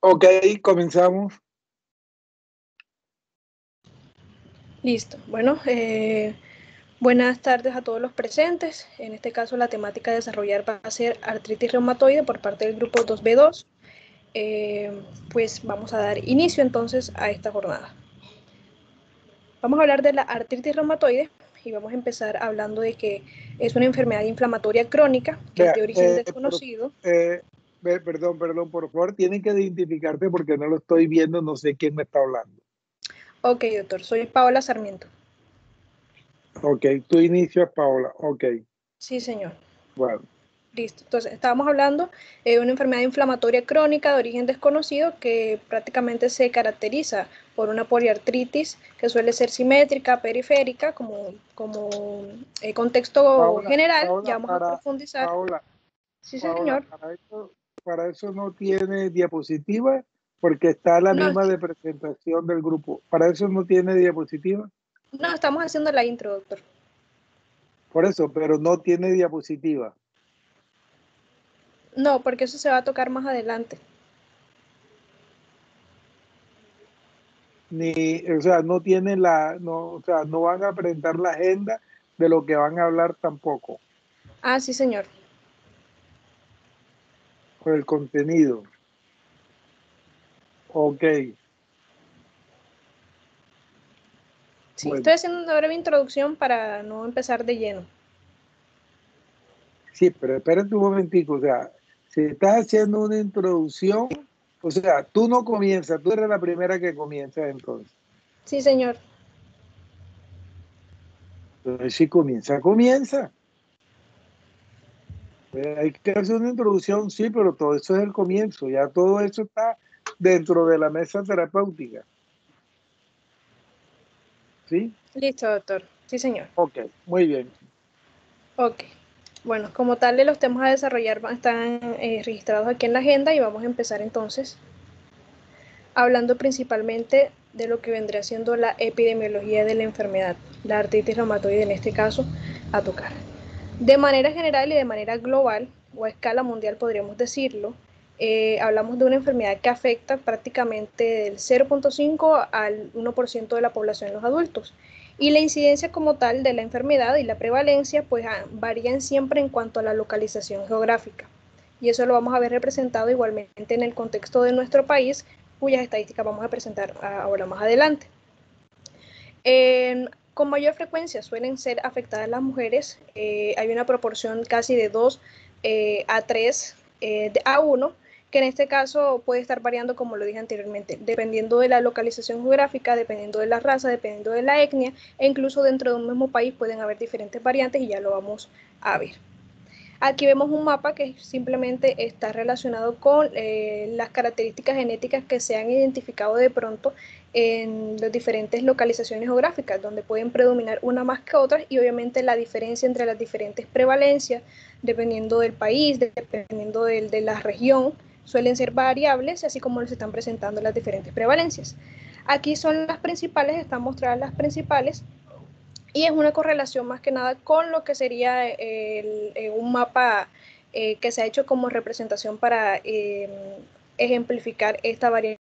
Ok, comenzamos. Listo. Bueno, buenas tardes a todos los presentes. En este caso, la temática a desarrollar va a ser artritis reumatoide por parte del grupo 2B2. Pues vamos a dar inicio entonces a esta jornada. Vamos a hablar de la artritis reumatoide y vamos a empezar hablando de que es una enfermedad inflamatoria crónica que es de origen desconocido. Perdón, por favor, tienen que identificarte porque no lo estoy viendo, no sé quién me está hablando. Ok, doctor, soy Paola Sarmiento. Ok, tu inicio es Paola, ok. Sí, señor. Bueno. Listo. Entonces, estábamos hablando de una enfermedad inflamatoria crónica de origen desconocido que prácticamente se caracteriza por una poliartritis que suele ser simétrica, periférica, como contexto general. Ya vamos a profundizar. Sí, señor. Para eso no tiene diapositiva, porque está la No, misma de presentación del grupo. Para eso no tiene diapositiva. no, estamos haciendo la intro, doctor. Por eso, pero no tiene diapositiva. No, porque eso se va a tocar más adelante. O sea, no tiene o sea, no van a presentar la agenda de lo que van a hablar tampoco, Ah, sí, señor. o el contenido. Ok, Sí, bueno, estoy haciendo una breve introducción para no empezar de lleno. sí, pero espérate un momentico, o sea, si estás haciendo una introducción, o sea, tú no comienzas, tú eres la primera que comienza entonces. Sí, señor. Entonces, si comienza, comienza. Hay que hacer una introducción, sí, pero todo eso es el comienzo, ya todo eso está dentro de la mesa terapéutica. ¿Sí? Listo, doctor. Sí, señor. Ok, muy bien. Ok. Bueno, como tal, los temas a desarrollar están registrados aquí en la agenda y vamos a empezar entonces hablando principalmente de lo que vendría siendo la epidemiología de la enfermedad, la artritis reumatoide en este caso, a tocar. De manera general y de manera global, o a escala mundial podríamos decirlo, hablamos de una enfermedad que afecta prácticamente del 0.5 al 1% de la población en los adultos. Y la incidencia como tal de la enfermedad y la prevalencia pues varían siempre en cuanto a la localización geográfica. Y eso lo vamos a ver representado igualmente en el contexto de nuestro país, cuyas estadísticas vamos a presentar ahora más adelante. Con mayor frecuencia suelen ser afectadas las mujeres. Hay una proporción casi de 2 a 3 a 1, que en este caso puede estar variando, como lo dije anteriormente, dependiendo de la localización geográfica, dependiendo de la raza, dependiendo de la etnia, e incluso dentro de un mismo país pueden haber diferentes variantes y ya lo vamos a ver. Aquí vemos un mapa que simplemente está relacionado con las características genéticas que se han identificado de pronto en las diferentes localizaciones geográficas, donde pueden predominar una más que otras, y obviamente la diferencia entre las diferentes prevalencias, dependiendo del país, dependiendo de la región, suelen ser variables, así como se están presentando las diferentes prevalencias. Aquí son las principales, están mostradas las principales, y es una correlación más que nada con lo que sería un mapa que se ha hecho como representación para ejemplificar esta variante.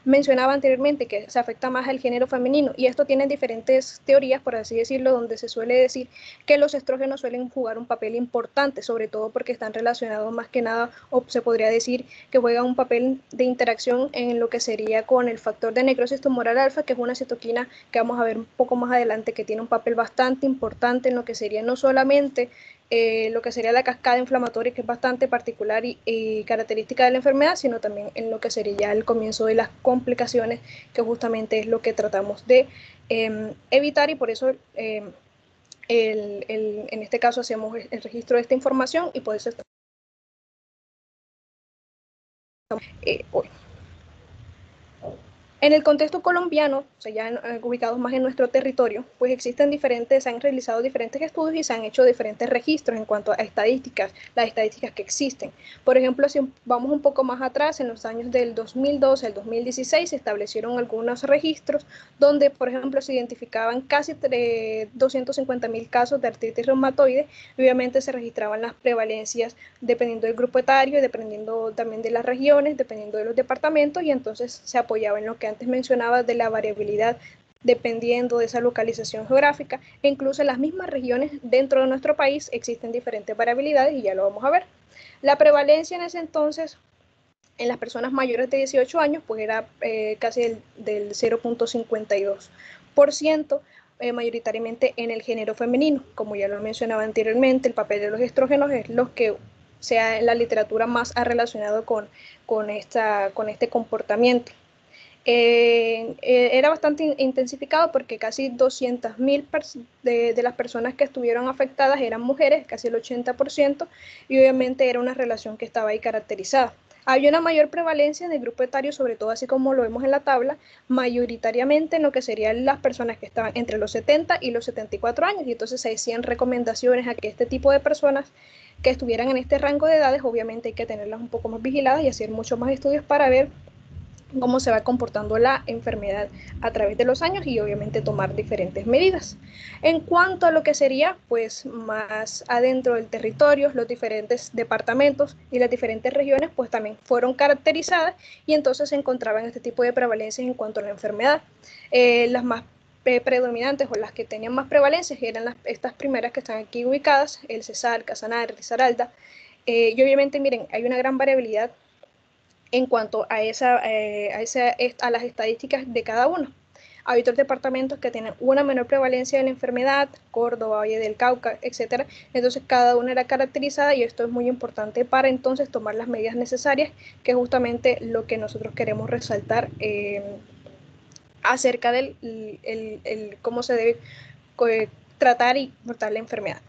Mencionaba anteriormente que se afecta más al género femenino, y esto tiene diferentes teorías, por así decirlo, donde se suele decir que los estrógenos suelen jugar un papel importante, sobre todo porque están relacionados más que nada, o se podría decir que juegan un papel de interacción en lo que sería con el factor de necrosis tumoral alfa, que es una citoquina que vamos a ver un poco más adelante, que tiene un papel bastante importante en lo que sería no solamente lo que sería la cascada inflamatoria, que es bastante particular y característica de la enfermedad, sino también en lo que sería ya el comienzo de las complicaciones, que justamente es lo que tratamos de evitar, y por eso en este caso hacemos el registro de esta información, y por eso estamos hoy. En el contexto colombiano, o sea, ya ubicados más en nuestro territorio, pues existen se han realizado diferentes estudios y se han hecho diferentes registros en cuanto a estadísticas, las estadísticas que existen. Por ejemplo, si vamos un poco más atrás, en los años del 2012 al 2016 se establecieron algunos registros donde, por ejemplo, se identificaban casi 250.000 casos de artritis reumatoide y obviamente se registraban las prevalencias dependiendo del grupo etario, dependiendo también de las regiones, dependiendo de los departamentos, y entonces se apoyaba en lo que antes mencionaba de la variabilidad dependiendo de esa localización geográfica, e incluso en las mismas regiones dentro de nuestro país existen diferentes variabilidades y ya lo vamos a ver. La prevalencia en ese entonces en las personas mayores de 18 años pues era casi del 0.52%, mayoritariamente en el género femenino. Como ya lo mencionaba anteriormente, el papel de los estrógenos es lo que sea en la literatura más ha relacionado con este comportamiento. Era bastante intensificado porque casi 200.000 de las personas que estuvieron afectadas eran mujeres, casi el 80%, y obviamente era una relación que estaba ahí caracterizada. Había una mayor prevalencia en el grupo etario, sobre todo así como lo vemos en la tabla, mayoritariamente en lo que serían las personas que estaban entre los 70 y los 74 años, y entonces se hacían recomendaciones a que este tipo de personas que estuvieran en este rango de edades, obviamente hay que tenerlas un poco más vigiladas y hacer muchos más estudios para ver cómo se va comportando la enfermedad a través de los años y obviamente tomar diferentes medidas. En cuanto a lo que sería pues más adentro del territorio, los diferentes departamentos y las diferentes regiones pues también fueron caracterizadas y entonces se encontraban este tipo de prevalencias en cuanto a la enfermedad. Las más predominantes o las que tenían más prevalencias eran estas primeras que están aquí ubicadas, el Cesar, Casanare, Risaralda, y obviamente miren, hay una gran variabilidad en cuanto a las estadísticas de cada uno. Hay otros departamentos que tienen una menor prevalencia de la enfermedad, Córdoba, Valle del Cauca, etcétera. Entonces cada una era caracterizada y esto es muy importante para entonces tomar las medidas necesarias, que es justamente lo que nosotros queremos resaltar acerca del cómo se debe tratar y tratar la enfermedad.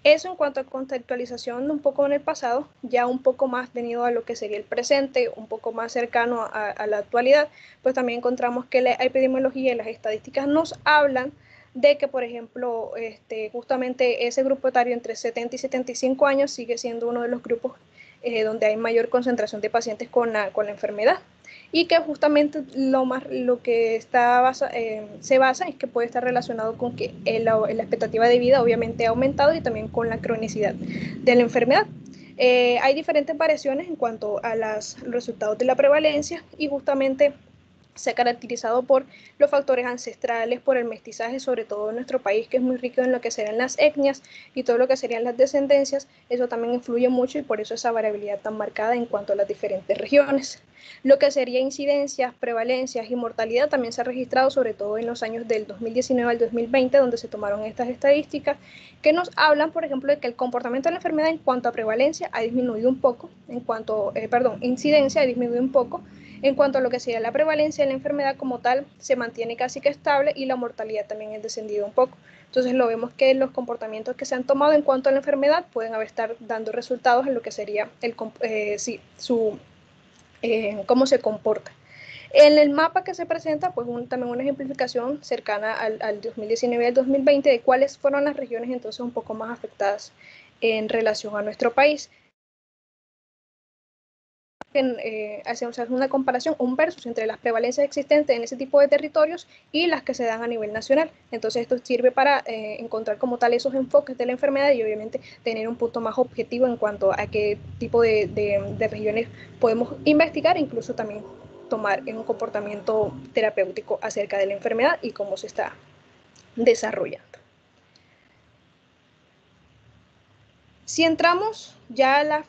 Eso en cuanto a contextualización un poco en el pasado, ya un poco más venido a lo que sería el presente, un poco más cercano a la actualidad, pues también encontramos que la epidemiología y las estadísticas nos hablan de que, por ejemplo, justamente ese grupo etario entre 70 y 75 años sigue siendo uno de los grupos donde hay mayor concentración de pacientes con la enfermedad, y que justamente lo que se basa es que puede estar relacionado con que la expectativa de vida obviamente ha aumentado y también con la cronicidad de la enfermedad. Hay diferentes variaciones en cuanto a los resultados de la prevalencia y justamente se ha caracterizado por los factores ancestrales, por el mestizaje, sobre todo en nuestro país, que es muy rico en lo que serían las etnias y todo lo que serían las descendencias. Eso también influye mucho y por eso esa variabilidad tan marcada en cuanto a las diferentes regiones. Lo que sería incidencias, prevalencias y mortalidad también se ha registrado, sobre todo en los años del 2019 al 2020, donde se tomaron estas estadísticas que nos hablan, por ejemplo, de que el comportamiento de la enfermedad en cuanto a prevalencia ha disminuido un poco, incidencia ha disminuido un poco. En cuanto a lo que sería la prevalencia de la enfermedad como tal, se mantiene casi que estable y la mortalidad también es descendido un poco. Entonces lo vemos que los comportamientos que se han tomado en cuanto a la enfermedad pueden estar dando resultados en lo que sería cómo se comporta. En el mapa que se presenta, pues también una ejemplificación cercana al 2019 y al 2020 de cuáles fueron las regiones entonces un poco más afectadas en relación a nuestro país. Hacemos una comparación, un versus entre las prevalencias existentes en ese tipo de territorios y las que se dan a nivel nacional. Entonces esto sirve para encontrar como tal esos enfoques de la enfermedad y obviamente tener un punto más objetivo en cuanto a qué tipo de regiones podemos investigar, incluso también tomar en un comportamiento terapéutico acerca de la enfermedad y cómo se está desarrollando. Si entramos ya a la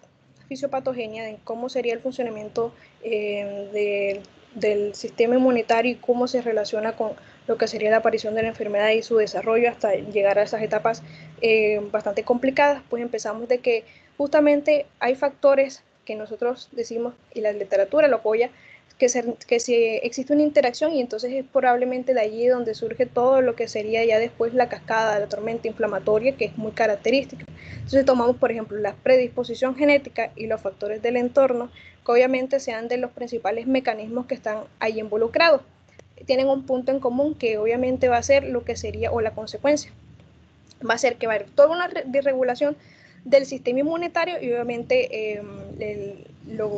fisiopatogenia, de cómo sería el funcionamiento del sistema inmunitario y cómo se relaciona con lo que sería la aparición de la enfermedad y su desarrollo hasta llegar a esas etapas bastante complicadas, pues empezamos de que justamente hay factores que nosotros decimos, y la literatura lo apoya, que si existe una interacción y entonces es probablemente de allí donde surge todo lo que sería ya después la cascada de la tormenta inflamatoria, que es muy característica. Entonces tomamos, por ejemplo, la predisposición genética y los factores del entorno, que obviamente sean de los principales mecanismos que están ahí involucrados. Tienen un punto en común que obviamente va a ser lo que sería, o la consecuencia, va a ser que va a haber toda una desregulación del sistema inmunitario y obviamente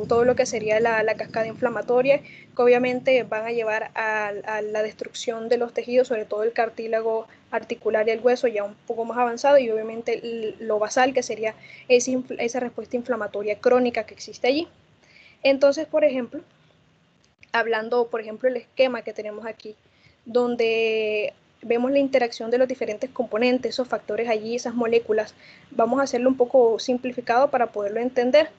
todo lo que sería la cascada inflamatoria, que obviamente van a llevar a la destrucción de los tejidos, sobre todo el cartílago articular y el hueso ya un poco más avanzado, y obviamente lo basal, que sería esa respuesta inflamatoria crónica que existe allí. Entonces, por ejemplo, hablando, por ejemplo, el esquema que tenemos aquí, donde vemos la interacción de los diferentes componentes, esos factores allí, esas moléculas. Vamos a hacerlo un poco simplificado para poderlo entender.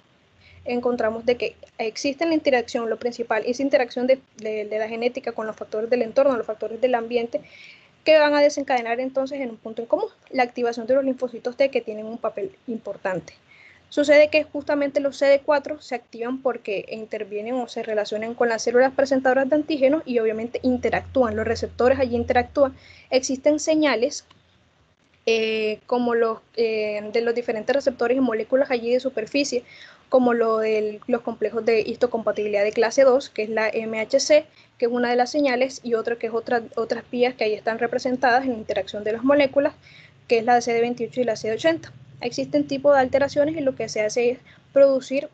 Encontramos de que existe la interacción, lo principal, esa interacción de la genética con los factores del entorno, los factores del ambiente, que van a desencadenar entonces en un punto en común, la activación de los linfocitos T, que tienen un papel importante. Sucede que justamente los CD4 se activan porque intervienen o se relacionan con las células presentadoras de antígenos y obviamente interactúan, los receptores allí interactúan. Existen señales como de los diferentes receptores y moléculas allí de superficie, como los complejos de histocompatibilidad de clase 2, que es la MHC, que es una de las señales, y otra que es otras vías que ahí están representadas en la interacción de las moléculas, que es la CD28 y la CD80. Existen tipos de alteraciones y lo que se hace es producir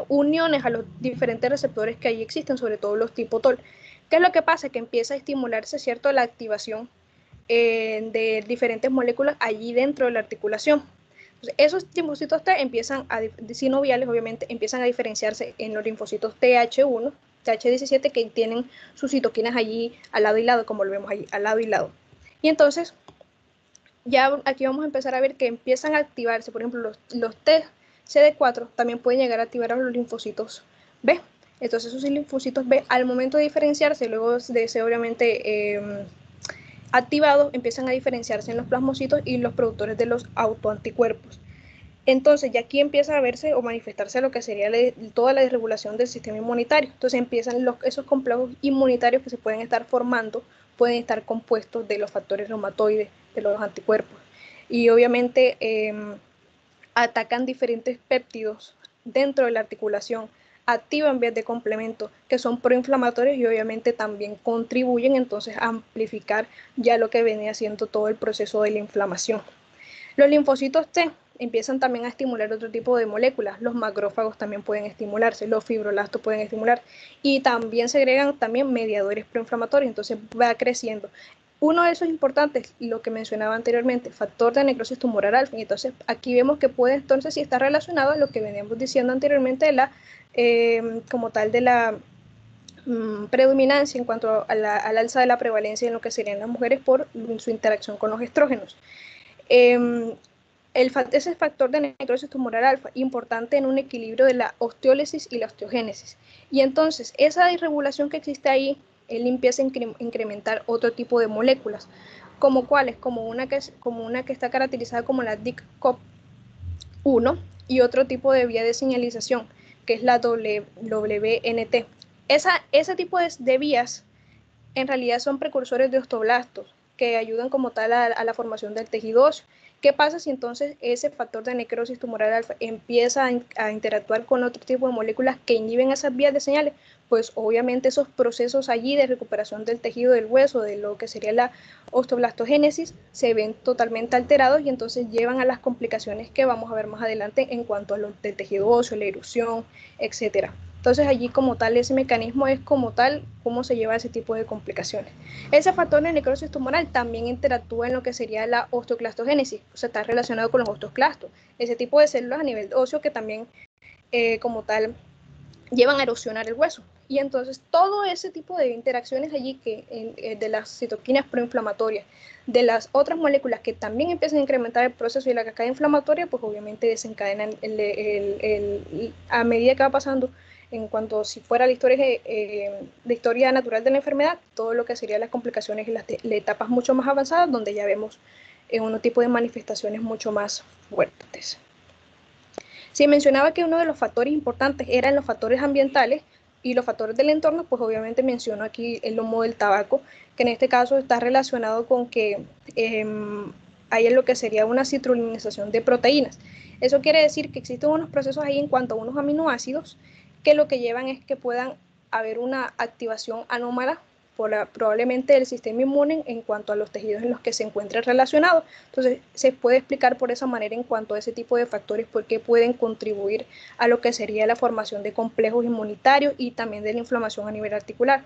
uniones a los diferentes receptores que ahí existen, sobre todo los tipo TOL. ¿Qué es lo que pasa? Que empieza a estimularse, ¿cierto?, la activación de diferentes moléculas allí dentro de la articulación. Entonces, esos linfocitos T empiezan sinoviales, obviamente, empiezan a diferenciarse en los linfocitos TH1, TH17, que tienen sus citoquinas allí al lado y lado, como lo vemos allí, al lado y lado. Y entonces, ya aquí vamos a empezar a ver que empiezan a activarse, por ejemplo, los TCD4 también pueden llegar a activar a los linfocitos B. Entonces, esos linfocitos B, al momento de diferenciarse, luego de ser obviamente activados, empiezan a diferenciarse en los plasmocitos y los productores de los autoanticuerpos. Entonces, ya aquí empieza a verse o manifestarse lo que sería toda la desregulación del sistema inmunitario. Entonces, empiezan esos complejos inmunitarios que se pueden estar formando, pueden estar compuestos de los factores reumatoides, de los anticuerpos. Y obviamente atacan diferentes péptidos dentro de la articulación, activan vías de complemento que son proinflamatorios y obviamente también contribuyen entonces a amplificar ya lo que venía siendo todo el proceso de la inflamación. Los linfocitos T empiezan también a estimular otro tipo de moléculas. Los macrófagos también pueden estimularse, los fibroblastos pueden estimular y también segregan también mediadores proinflamatorios, entonces va creciendo. Uno de esos importantes, lo que mencionaba anteriormente, factor de necrosis tumoral alfa. Y entonces aquí vemos que puede entonces sí estar relacionado a lo que veníamos diciendo anteriormente de como tal de la predominancia en cuanto al alza de la prevalencia en lo que serían las mujeres por su interacción con los estrógenos. Ese factor de necrosis tumoral alfa, importante en un equilibrio de la osteólisis y la osteogénesis. Y entonces, esa irregulación que existe ahí, él empieza a incrementar otro tipo de moléculas, como cuáles, como una que está caracterizada como la DIC-COP1 y otro tipo de vía de señalización, que es la WNT. Ese tipo de vías en realidad son precursores de osteoblastos que ayudan como tal a la formación del tejido óseo. ¿Qué pasa si entonces ese factor de necrosis tumoral alfa empieza a interactuar con otro tipo de moléculas que inhiben esas vías de señales? Pues obviamente esos procesos allí de recuperación del tejido del hueso, de lo que sería la osteoblastogénesis, se ven totalmente alterados y entonces llevan a las complicaciones que vamos a ver más adelante en cuanto a lo del tejido óseo, la erupción, etcétera. Entonces allí como tal ese mecanismo es como tal cómo se lleva ese tipo de complicaciones. Ese factor de necrosis tumoral también interactúa en lo que sería la osteoclastogénesis, o sea, está relacionado con los osteoclastos, ese tipo de células a nivel óseo que también como tal llevan a erosionar el hueso. Y entonces todo ese tipo de interacciones allí de las citoquinas proinflamatorias, de las otras moléculas que también empiezan a incrementar el proceso y la cascada inflamatoria, pues obviamente desencadenan a medida que va pasando en cuanto si fuera la historia natural de la enfermedad, todo lo que serían las complicaciones y las etapas mucho más avanzadas, donde ya vemos un tipo de manifestaciones mucho más fuertes. Si mencionaba que uno de los factores importantes eran los factores ambientales, y los factores del entorno, pues obviamente menciono aquí el humo del tabaco, que en este caso está relacionado con que hay lo que sería una citrulinización de proteínas. Eso quiere decir que existen unos procesos ahí en cuanto a unos aminoácidos que lo que llevan es que puedan haber una activación anómala probablemente del sistema inmune en cuanto a los tejidos en los que se encuentre relacionado. Entonces, se puede explicar por esa manera en cuanto a ese tipo de factores por qué pueden contribuir a lo que sería la formación de complejos inmunitarios y también de la inflamación a nivel articular.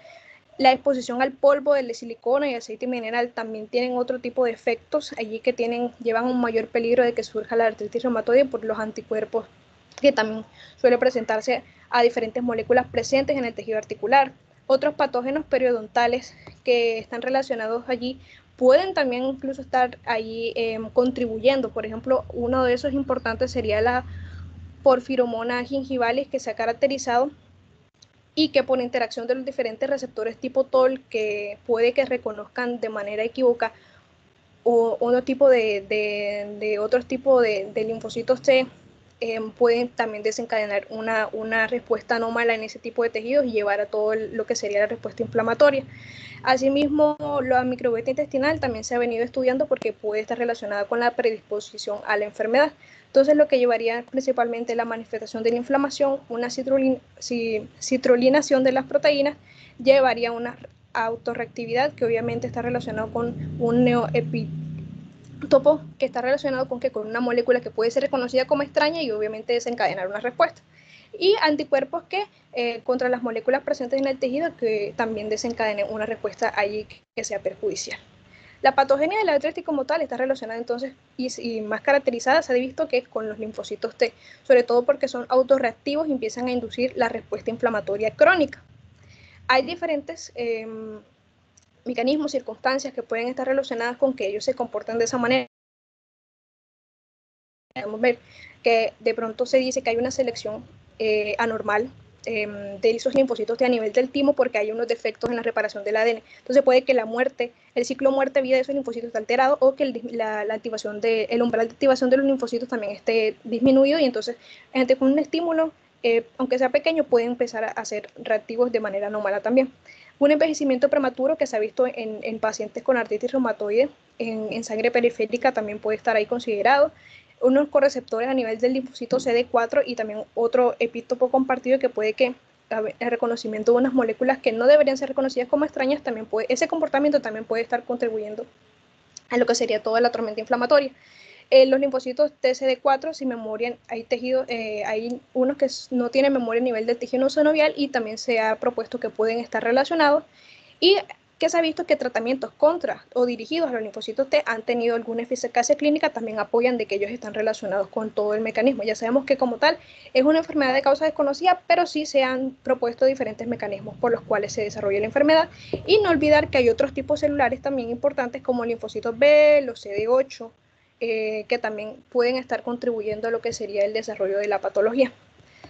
La exposición al polvo del silicona y aceite mineral también tienen otro tipo de efectos allí que llevan un mayor peligro de que surja la artritis reumatoide por los anticuerpos que también suele presentarse a diferentes moléculas presentes en el tejido articular. Otros patógenos periodontales que están relacionados allí pueden también incluso estar ahí contribuyendo. Por ejemplo, uno de esos importantes sería la porfiromona gingivalis, que se ha caracterizado y que por interacción de los diferentes receptores tipo TOL que puede que reconozcan de manera equívoca o otro tipo de linfocitos T, pueden también desencadenar una respuesta anómala en ese tipo de tejidos y llevar a todo lo que sería la respuesta inflamatoria. Asimismo, la microbiota intestinal también se ha venido estudiando porque puede estar relacionada con la predisposición a la enfermedad. Entonces, lo que llevaría principalmente la manifestación de la inflamación, una citrulinación de las proteínas, llevaría una autorreactividad que obviamente está relacionado con un neoepítopo que está relacionado con una molécula que puede ser reconocida como extraña y obviamente desencadenar una respuesta. Y anticuerpos que contra las moléculas presentes en el tejido que también desencadenen una respuesta allí que sea perjudicial. La patogenia de la artritis como tal está relacionada entonces y más caracterizada se ha visto que es con los linfocitos T, sobre todo porque son autorreactivos y empiezan a inducir la respuesta inflamatoria crónica. Hay diferentes mecanismos, circunstancias que pueden estar relacionadas con que ellos se comportan de esa manera. Podemos ver que de pronto se dice que hay una selección anormal de esos linfocitos a nivel del timo porque hay unos defectos en la reparación del ADN. Entonces puede que el ciclo muerte-vida de esos linfocitos esté alterado o que el umbral de activación de los linfocitos también esté disminuido y entonces gente con un estímulo, aunque sea pequeño, puede empezar a ser reactivos de manera anómala también. Un envejecimiento prematuro que se ha visto en pacientes con artritis reumatoide en sangre periférica también puede estar ahí considerado. Unos correceptores a nivel del linfocito CD4 y también otro epítopo compartido que puede que el reconocimiento de unas moléculas que no deberían ser reconocidas como extrañas, ese comportamiento también puede estar contribuyendo a lo que sería toda la tormenta inflamatoria. Los linfocitos TCD4 sin memoria, hay unos que no tienen memoria a nivel del tejido sinovial y también se ha propuesto que pueden estar relacionados y que se ha visto que tratamientos contra o dirigidos a los linfocitos T han tenido alguna eficacia clínica, también apoyan de que ellos están relacionados con todo el mecanismo. Ya sabemos que como tal es una enfermedad de causa desconocida, pero sí se han propuesto diferentes mecanismos por los cuales se desarrolla la enfermedad y no olvidar que hay otros tipos celulares también importantes como linfocitos B, los CD8, que también pueden estar contribuyendo a lo que sería el desarrollo de la patología.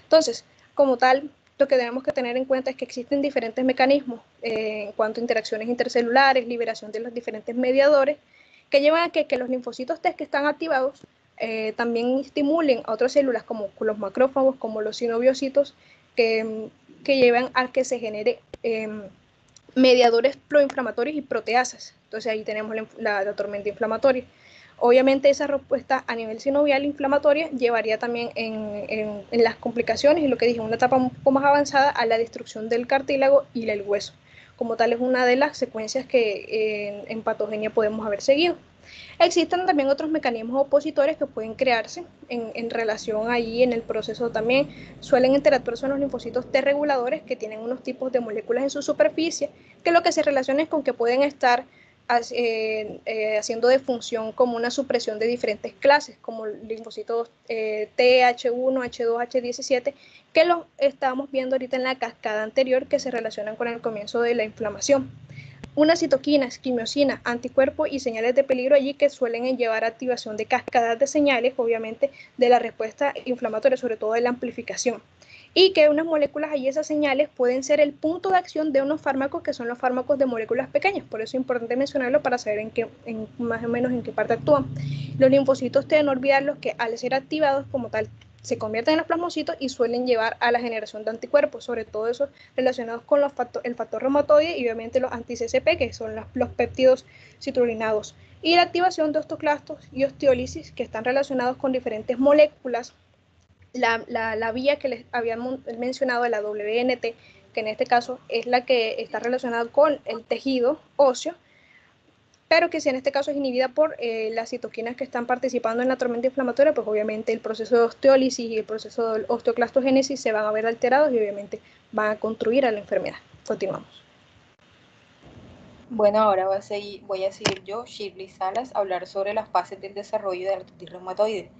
Entonces, como tal, lo que tenemos que tener en cuenta es que existen diferentes mecanismos en cuanto a interacciones intercelulares, liberación de los diferentes mediadores, que llevan a que los linfocitos T que están activados también estimulen a otras células como los macrófagos, como los sinoviocitos, que llevan a que se genere mediadores proinflamatorios y proteasas. Entonces ahí tenemos la tormenta inflamatoria. Obviamente esa respuesta a nivel sinovial inflamatoria llevaría también en las complicaciones y lo que dije, una etapa un poco más avanzada a la destrucción del cartílago y del hueso. Como tal es una de las secuencias que en patogenia podemos haber seguido. Existen también otros mecanismos opositores que pueden crearse en relación ahí en el proceso también. Suelen interactuar con los linfocitos T reguladores que tienen unos tipos de moléculas en su superficie que lo que se relaciona es con que pueden estar haciendo de función como una supresión de diferentes clases, como linfocitos T, H1, H2, H17, que lo estábamos viendo ahorita en la cascada anterior que se relacionan con el comienzo de la inflamación. Unas citoquinas, quimiosina, anticuerpos y señales de peligro allí que suelen llevar a activación de cascadas de señales, obviamente, de la respuesta inflamatoria, sobre todo de la amplificación. Y que unas moléculas allí, esas señales, pueden ser el punto de acción de unos fármacos que son los fármacos de moléculas pequeñas. Por eso es importante mencionarlo para saber más o menos en qué parte actúan. Los linfocitos T, no olvidarlos que al ser activados como tal, se convierten en los plasmocitos y suelen llevar a la generación de anticuerpos, sobre todo esos relacionados con el factor reumatoide y obviamente los anti-CCP, que son los péptidos citrulinados, y la activación de osteoclastos y osteólisis, que están relacionados con diferentes moléculas. La vía que les había mencionado, la WNT, que en este caso es la que está relacionada con el tejido óseo, pero que si en este caso es inhibida por las citoquinas que están participando en la tormenta inflamatoria, pues obviamente el proceso de osteólisis y el proceso de osteoclastogénesis se van a ver alterados y obviamente van a contribuir a la enfermedad. Continuamos. Bueno, ahora voy a seguir yo, Shirley Salas, a hablar sobre las fases del desarrollo de la artritis reumatoide.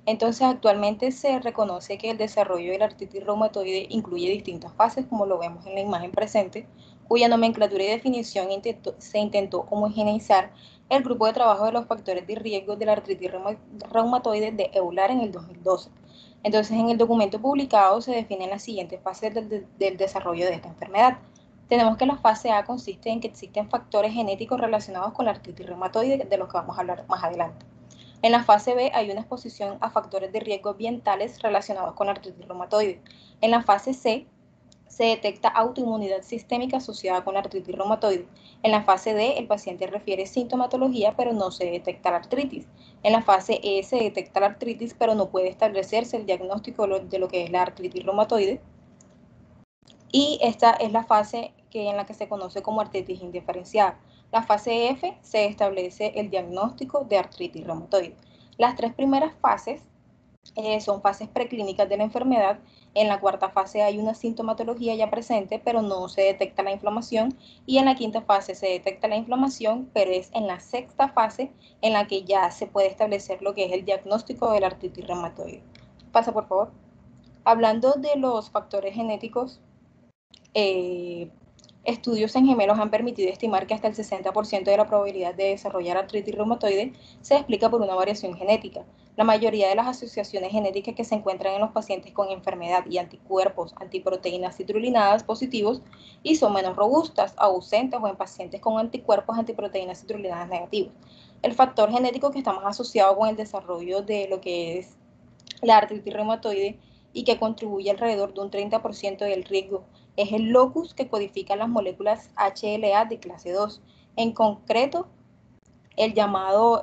Entonces, actualmente se reconoce que el desarrollo de la artritis reumatoide incluye distintas fases, como lo vemos en la imagen presente, cuya nomenclatura y definición se intentó homogeneizar el grupo de trabajo de los factores de riesgo de la artritis reumatoide de EULAR en el 2012. Entonces, en el documento publicado se definen las siguientes fases del desarrollo de esta enfermedad. Tenemos que la fase A consiste en que existen factores genéticos relacionados con la artritis reumatoide, de los que vamos a hablar más adelante. En la fase B hay una exposición a factores de riesgo ambientales relacionados con la artritis reumatoide. En la fase C se detecta autoinmunidad sistémica asociada con la artritis reumatoide. En la fase D, el paciente refiere sintomatología, pero no se detecta la artritis. En la fase E se detecta la artritis, pero no puede establecerse el diagnóstico de lo que es la artritis reumatoide. Y esta es la fase en la que se conoce como artritis indiferenciada. La fase F se establece el diagnóstico de artritis reumatoide. Las tres primeras fases son fases preclínicas de la enfermedad. En la cuarta fase hay una sintomatología ya presente, pero no se detecta la inflamación. Y en la quinta fase se detecta la inflamación, pero es en la sexta fase en la que ya se puede establecer lo que es el diagnóstico de la artritis reumatoide. Pasa, por favor. Hablando de los factores genéticos, estudios en gemelos han permitido estimar que hasta el 60% de la probabilidad de desarrollar artritis reumatoide se explica por una variación genética. La mayoría de las asociaciones genéticas que se encuentran en los pacientes con enfermedad y anticuerpos, antiproteínas citrulinadas positivos y son menos robustas, ausentes o en pacientes con anticuerpos, antiproteínas citrulinadas negativos. El factor genético que está más asociado con el desarrollo de lo que es la artritis reumatoide y que contribuye alrededor de un 30% del riesgo es el locus que codifica las moléculas HLA de clase 2, en concreto el llamado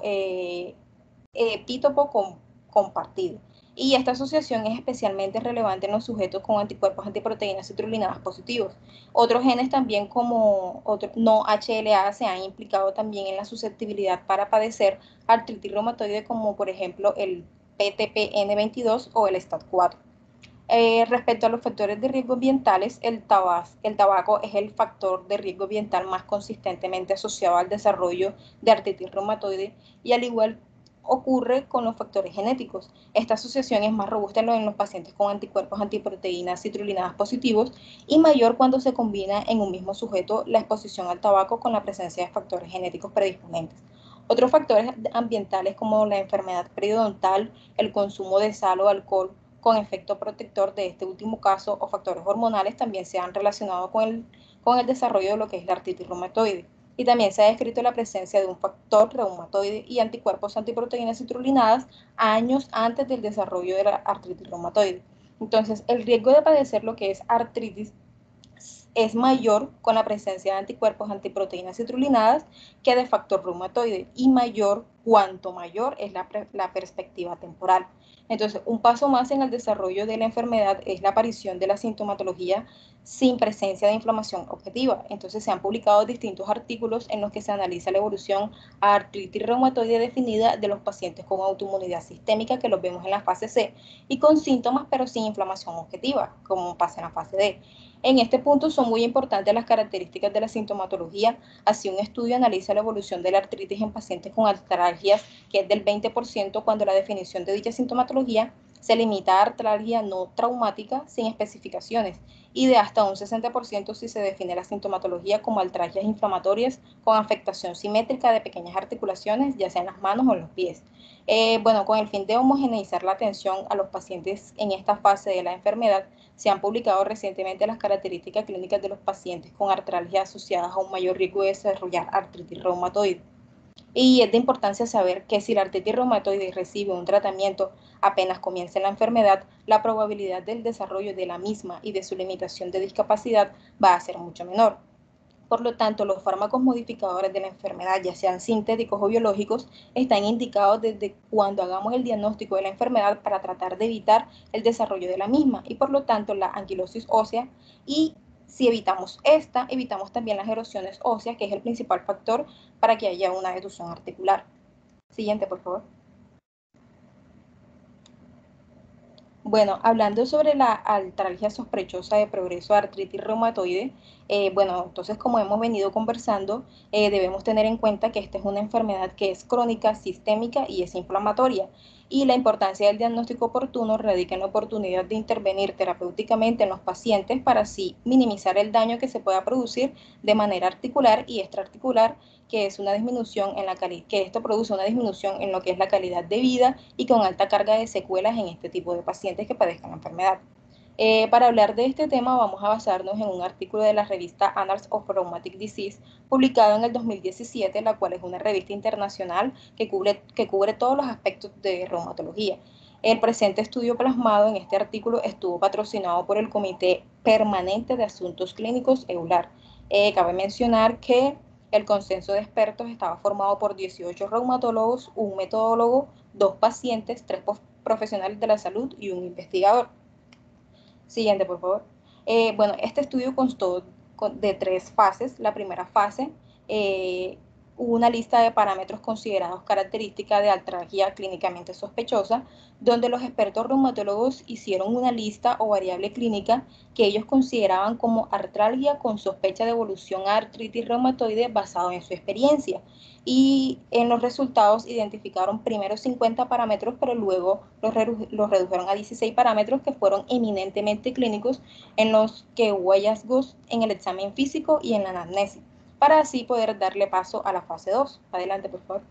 epítopo compartido. Y esta asociación es especialmente relevante en los sujetos con anticuerpos antiproteínas citrulinadas positivos. Otros genes también como no HLA se han implicado también en la susceptibilidad para padecer artritis reumatoide, como por ejemplo el PTPN22 o el STAT4. Respecto a los factores de riesgo ambientales, el tabaco es el factor de riesgo ambiental más consistentemente asociado al desarrollo de artritis reumatoide y al igual ocurre con los factores genéticos. Esta asociación es más robusta en los pacientes con anticuerpos antiproteínas citrulinadas positivos y mayor cuando se combina en un mismo sujeto la exposición al tabaco con la presencia de factores genéticos predisponentes. Otros factores ambientales como la enfermedad periodontal, el consumo de sal o alcohol con efecto protector de este último caso o factores hormonales también se han relacionado con el desarrollo de lo que es la artritis reumatoide. Y también se ha descrito la presencia de un factor reumatoide y anticuerpos antiproteínas citrulinadas años antes del desarrollo de la artritis reumatoide. Entonces, el riesgo de padecer lo que es artritis es mayor con la presencia de anticuerpos antiproteínas citrulinadas que de factor reumatoide y mayor cuanto mayor es la perspectiva temporal. Entonces, un paso más en el desarrollo de la enfermedad es la aparición de la sintomatología sin presencia de inflamación objetiva. Entonces, se han publicado distintos artículos en los que se analiza la evolución a artritis reumatoide definida de los pacientes con autoinmunidad sistémica, que los vemos en la fase C, y con síntomas pero sin inflamación objetiva, como pasa en la fase D. En este punto son muy importantes las características de la sintomatología. Así, un estudio analiza la evolución de la artritis en pacientes con artralgias, que es del 20% cuando la definición de dicha sintomatología se limita a artralgia no traumática sin especificaciones y de hasta un 60% si se define la sintomatología como artralgias inflamatorias con afectación simétrica de pequeñas articulaciones, ya sea en las manos o en los pies. Con el fin de homogeneizar la atención a los pacientes en esta fase de la enfermedad, se han publicado recientemente las características clínicas de los pacientes con artralgia asociadas a un mayor riesgo de desarrollar artritis reumatoide. Y es de importancia saber que si la artritis reumatoide recibe un tratamiento apenas comience la enfermedad, la probabilidad del desarrollo de la misma y de su limitación de discapacidad va a ser mucho menor. Por lo tanto, los fármacos modificadores de la enfermedad, ya sean sintéticos o biológicos, están indicados desde cuando hagamos el diagnóstico de la enfermedad para tratar de evitar el desarrollo de la misma y por lo tanto la anquilosis ósea. Y si evitamos esta, evitamos también las erosiones óseas, que es el principal factor para que haya una detusión articular. Siguiente, por favor. Bueno, hablando sobre la artralgia sospechosa de progreso de artritis reumatoide, bueno, entonces como hemos venido conversando, debemos tener en cuenta que esta es una enfermedad que es crónica, sistémica y es inflamatoria. Y la importancia del diagnóstico oportuno radica en la oportunidad de intervenir terapéuticamente en los pacientes para así minimizar el daño que se pueda producir de manera articular y extraarticular, que es una disminución en la que esto produce una disminución en lo que es la calidad de vida y con alta carga de secuelas en este tipo de pacientes que padezcan la enfermedad. Para hablar de este tema vamos a basarnos en un artículo de la revista Annals of Rheumatic Disease publicado en el 2017, la cual es una revista internacional que cubre todos los aspectos de reumatología. El presente estudio plasmado en este artículo estuvo patrocinado por el Comité Permanente de Asuntos Clínicos EULAR. Cabe mencionar que el consenso de expertos estaba formado por 18 reumatólogos, un metodólogo, 2 pacientes, 3 profesionales de la salud y un investigador. Siguiente, por favor. Bueno, este estudio constó de 3 fases. La primera fase, hubo una lista de parámetros considerados características de artralgia clínicamente sospechosa, donde los expertos reumatólogos hicieron una lista o variable clínica que ellos consideraban como artralgia con sospecha de evolución a artritis reumatoide basado en su experiencia. Y en los resultados identificaron primero 50 parámetros, pero luego los redujeron a 16 parámetros que fueron eminentemente clínicos, en los que hubo hallazgos en el examen físico y en la anamnesis, para así poder darle paso a la fase 2. Adelante, por favor.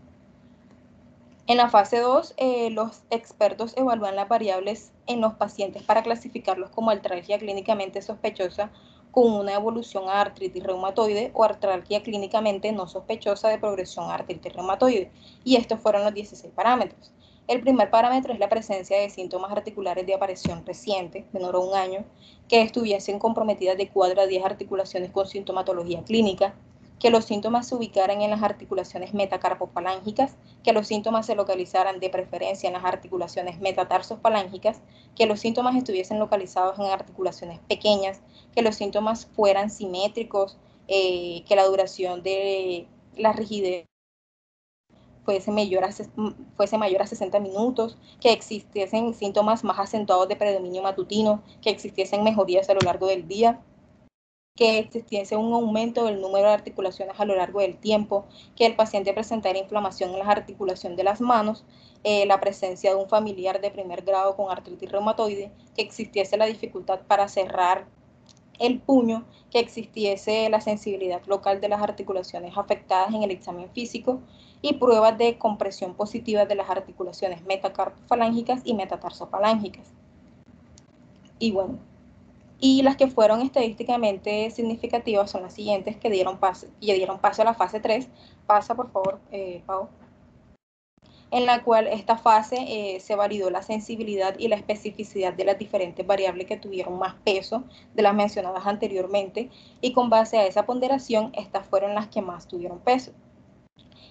En la fase 2, los expertos evalúan las variables en los pacientes para clasificarlos como artralgia clínicamente sospechosa con una evolución a artritis reumatoide o artralgia clínicamente no sospechosa de progresión a artritis reumatoide. Y estos fueron los 16 parámetros. El primer parámetro es la presencia de síntomas articulares de aparición reciente, menor a 1 año, que estuviesen comprometidas de 4 a 10 articulaciones con sintomatología clínica, que los síntomas se ubicaran en las articulaciones metacarpofalángicas, que los síntomas se localizaran de preferencia en las articulaciones metatarsofalángicas, que los síntomas estuviesen localizados en articulaciones pequeñas, que los síntomas fueran simétricos, que la duración de la rigidez fuese mayor a 60 minutos, que existiesen síntomas más acentuados de predominio matutino, que existiesen mejorías a lo largo del día, que existiese un aumento del número de articulaciones a lo largo del tiempo, que el paciente presentara inflamación en las articulaciones de las manos, la presencia de un familiar de primer grado con artritis reumatoide, que existiese la dificultad para cerrar el puño, que existiese la sensibilidad local de las articulaciones afectadas en el examen físico y pruebas de compresión positiva de las articulaciones metacarpofalángicas y metatarsofalangicas. Y bueno, y las que fueron estadísticamente significativas son las siguientes que dieron paso a la fase 3. Pasa, por favor, Pau. En la cual esta fase se validó la sensibilidad y la especificidad de las diferentes variables que tuvieron más peso de las mencionadas anteriormente, y con base a esa ponderación, estas fueron las que más tuvieron peso.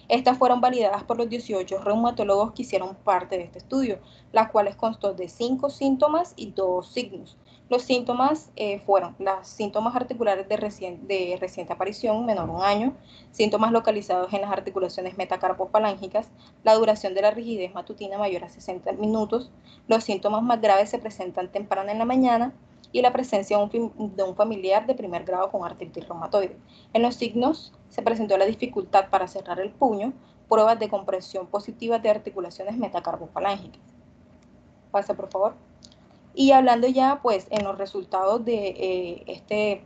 Estas fueron validadas por los 18 reumatólogos que hicieron parte de este estudio, las cuales constó de 5 síntomas y 2 signos. Los síntomas fueron los síntomas articulares de reciente aparición, menor a 1 año, síntomas localizados en las articulaciones metacarpofalángicas, la duración de la rigidez matutina mayor a 60 minutos, los síntomas más graves se presentan temprano en la mañana, y la presencia de un familiar de primer grado con artritis reumatoide. En los signos se presentó la dificultad para cerrar el puño, pruebas de compresión positiva de articulaciones metacarpofalángicas. Pasa, por favor. Y hablando ya, pues, en los resultados de este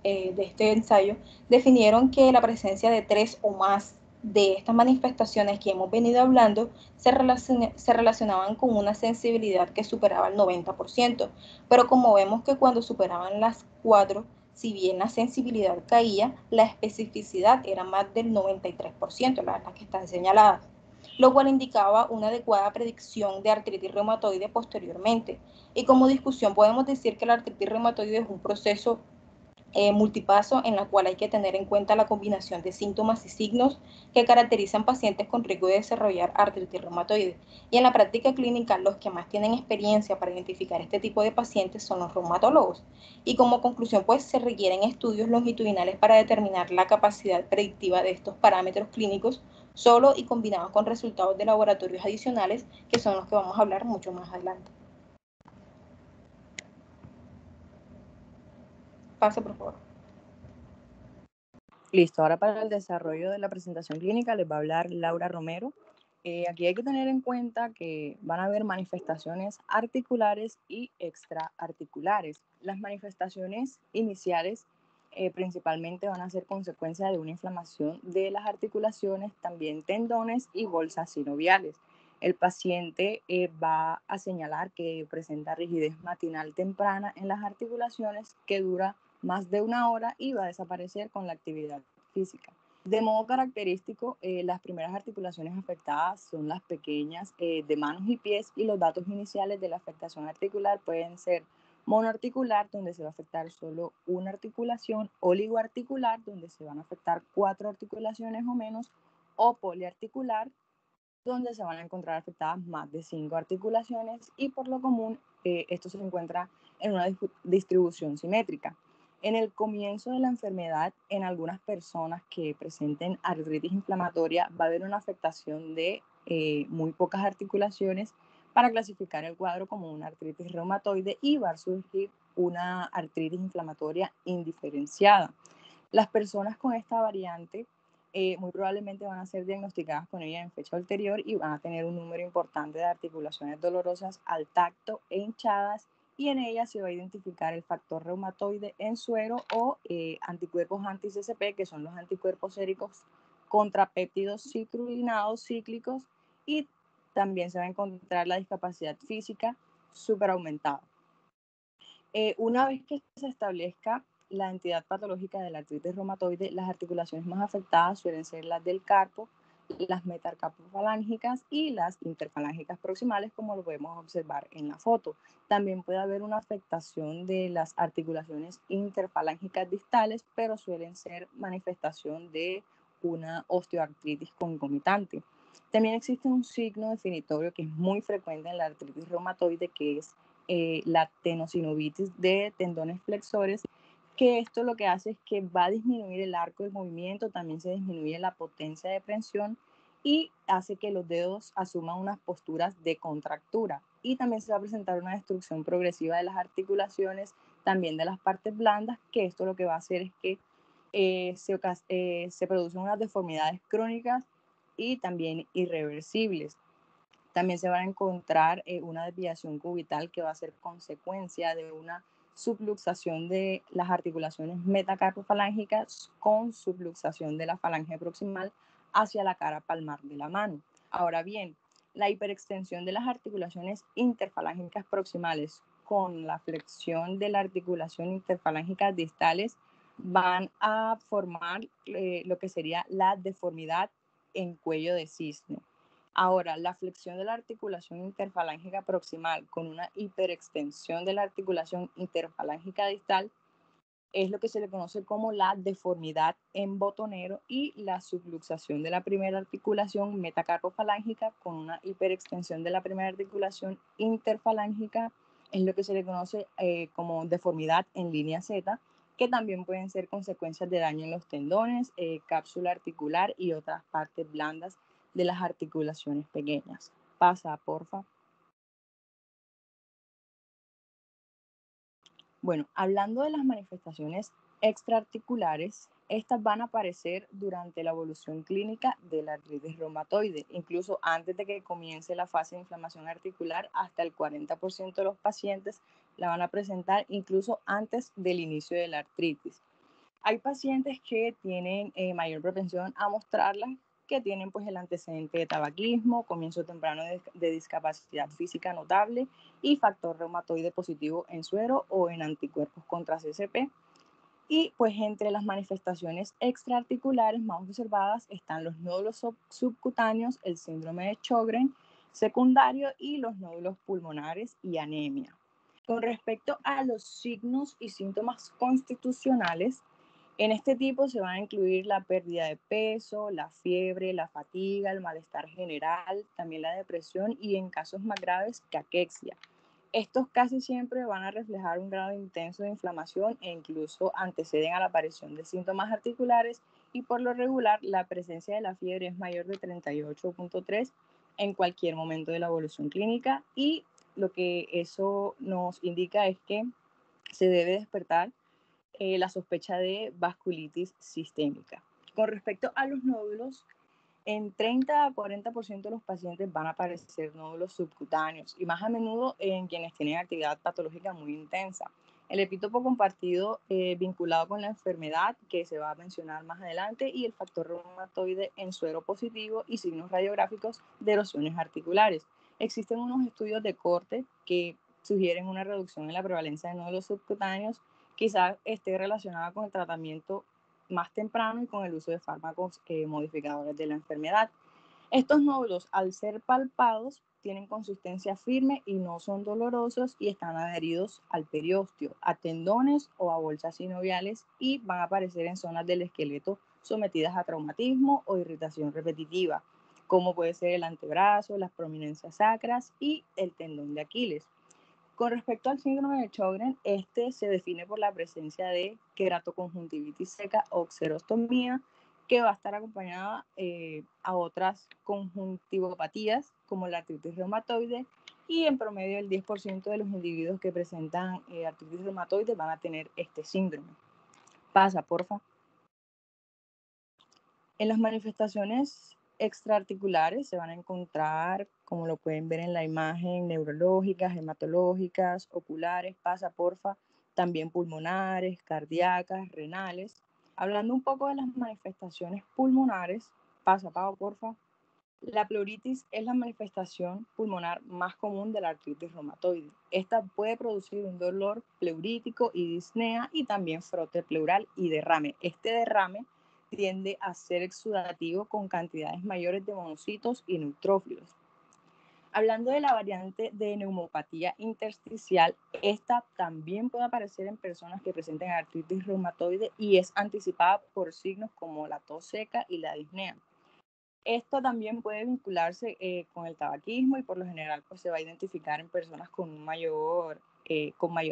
ensayo, definieron que la presencia de 3 o más de estas manifestaciones que hemos venido hablando se relacionaban con una sensibilidad que superaba el 90%, pero como vemos que cuando superaban las 4 Si bien la sensibilidad caía, la especificidad era más del 93%, la verdad que están señaladas, lo cual indicaba una adecuada predicción de artritis reumatoide posteriormente. Y como discusión podemos decir que la artritis reumatoide es un proceso multipaso en la cual hay que tener en cuenta la combinación de síntomas y signos que caracterizan pacientes con riesgo de desarrollar artritis reumatoide. Y en la práctica clínica, los que más tienen experiencia para identificar este tipo de pacientes son los reumatólogos. Y como conclusión, pues se requieren estudios longitudinales para determinar la capacidad predictiva de estos parámetros clínicos, solo y combinados con resultados de laboratorios adicionales, que son los que vamos a hablar mucho más adelante. Pase, por favor. Listo, ahora para el desarrollo de la presentación clínica les va a hablar Laura Romero. Aquí hay que tener en cuenta que van a haber manifestaciones articulares y extraarticulares. Las manifestaciones iniciales principalmente van a ser consecuencia de una inflamación de las articulaciones, también tendones y bolsas sinoviales. El paciente va a señalar que presenta rigidez matinal temprana en las articulaciones que dura más de 1 hora y va a desaparecer con la actividad física. De modo característico, las primeras articulaciones afectadas son las pequeñas de manos y pies, y los datos iniciales de la afectación articular pueden ser monoarticular, donde se va a afectar solo una articulación, oligoarticular, donde se van a afectar 4 articulaciones o menos, o poliarticular, donde se van a encontrar afectadas más de 5 articulaciones, y por lo común esto se encuentra en una distribución simétrica. En el comienzo de la enfermedad, en algunas personas que presenten artritis inflamatoria, va a haber una afectación de muy pocas articulaciones para clasificar el cuadro como una artritis reumatoide, y va a surgir una artritis inflamatoria indiferenciada. Las personas con esta variante muy probablemente van a ser diagnosticadas con ella en fecha ulterior y van a tener un número importante de articulaciones dolorosas al tacto e hinchadas, y en ella se va a identificar el factor reumatoide en suero o anticuerpos anti-CCP, que son los anticuerpos séricos contra péptidos citrulinados cíclicos, y también se va a encontrar la discapacidad física superaumentada. Una vez que se establezca la entidad patológica de la artritis reumatoide, las articulaciones más afectadas suelen ser las del carpo, las metacarpofalángicas y las interfalángicas proximales, como lo podemos observar en la foto. También puede haber una afectación de las articulaciones interfalángicas distales, pero suelen ser manifestación de una osteoartritis concomitante. También existe un signo definitorio que es muy frecuente en la artritis reumatoide, que es la tenosinovitis de tendones flexores, que esto lo que hace es que va a disminuir el arco de movimiento, también se disminuye la potencia de prensión y hace que los dedos asuman unas posturas de contractura, y también se va a presentar una destrucción progresiva de las articulaciones, también de las partes blandas, que esto lo que va a hacer es que se producen unas deformidades crónicas y también irreversibles. También se va a encontrar una desviación cubital que va a ser consecuencia de una subluxación de las articulaciones metacarpofalángicas con subluxación de la falange proximal hacia la cara palmar de la mano. Ahora bien, la hiperextensión de las articulaciones interfalángicas proximales con la flexión de la articulación interfalángica distales van a formar lo que sería la deformidad en cuello de cisne. Ahora, la flexión de la articulación interfalángica proximal con una hiperextensión de la articulación interfalángica distal es lo que se le conoce como la deformidad en botonero, y la subluxación de la primera articulación metacarpofalángica con una hiperextensión de la primera articulación interfalángica es lo que se le conoce como deformidad en línea Z, que también pueden ser consecuencias de daño en los tendones, cápsula articular y otras partes blandas de las articulaciones pequeñas. Pasa, porfa. Bueno, hablando de las manifestaciones extraarticulares, estas van a aparecer durante la evolución clínica de la artritis reumatoide, incluso antes de que comience la fase de inflamación articular. Hasta el 40% de los pacientes la van a presentar incluso antes del inicio de la artritis. Hay pacientes que tienen mayor propensión a mostrarla, que tienen pues el antecedente de tabaquismo, comienzo temprano de discapacidad física notable y factor reumatoide positivo en suero o en anticuerpos contra CCP. Y pues entre las manifestaciones extraarticulares más observadas están los nódulos subcutáneos, el síndrome de Sjögren secundario y los nódulos pulmonares y anemia. Con respecto a los signos y síntomas constitucionales, en este tipo se van a incluir la pérdida de peso, la fiebre, la fatiga, el malestar general, también la depresión y en casos más graves, caquexia. Estos casi siempre van a reflejar un grado intenso de inflamación e incluso anteceden a la aparición de síntomas articulares y por lo regular la presencia de la fiebre es mayor de 38.3 en cualquier momento de la evolución clínica y lo que eso nos indica es que se debe despertar la sospecha de vasculitis sistémica. Con respecto a los nódulos, en 30 a 40% de los pacientes van a aparecer nódulos subcutáneos y más a menudo en quienes tienen actividad patológica muy intensa. El epítopo compartido vinculado con la enfermedad, que se va a mencionar más adelante, y el factor reumatoide en suero positivo y signos radiográficos de erosiones articulares. Existen unos estudios de corte que sugieren una reducción en la prevalencia de nódulos subcutáneos, quizás esté relacionada con el tratamiento más temprano y con el uso de fármacos modificadores de la enfermedad. Estos nódulos, al ser palpados, tienen consistencia firme y no son dolorosos y están adheridos al periósteo, a tendones o a bolsas sinoviales y van a aparecer en zonas del esqueleto sometidas a traumatismo o irritación repetitiva, como puede ser el antebrazo, las prominencias sacras y el tendón de Aquiles. Con respecto al síndrome de Sjögren, este se define por la presencia de queratoconjuntivitis seca o xerostomía, que va a estar acompañada a otras conjuntivopatías como la artritis reumatoide y en promedio el 10% de los individuos que presentan artritis reumatoide van a tener este síndrome. Pasa, porfa. En las manifestaciones extraarticulares se van a encontrar, como lo pueden ver en la imagen, neurológicas, hematológicas, oculares, pasa porfa, también pulmonares, cardíacas, renales. Hablando un poco de las manifestaciones pulmonares, pasa porfa. La pleuritis es la manifestación pulmonar más común de la artritis reumatoide. Esta puede producir un dolor pleurítico y disnea y también frote pleural y derrame. Este derrame tiende a ser exudativo con cantidades mayores de monocitos y neutrófilos. Hablando de la variante de neumopatía intersticial, esta también puede aparecer en personas que presenten artritis reumatoide y es anticipada por signos como la tos seca y la disnea. Esto también puede vincularse con el tabaquismo y por lo general pues, se va a identificar en personas con mayor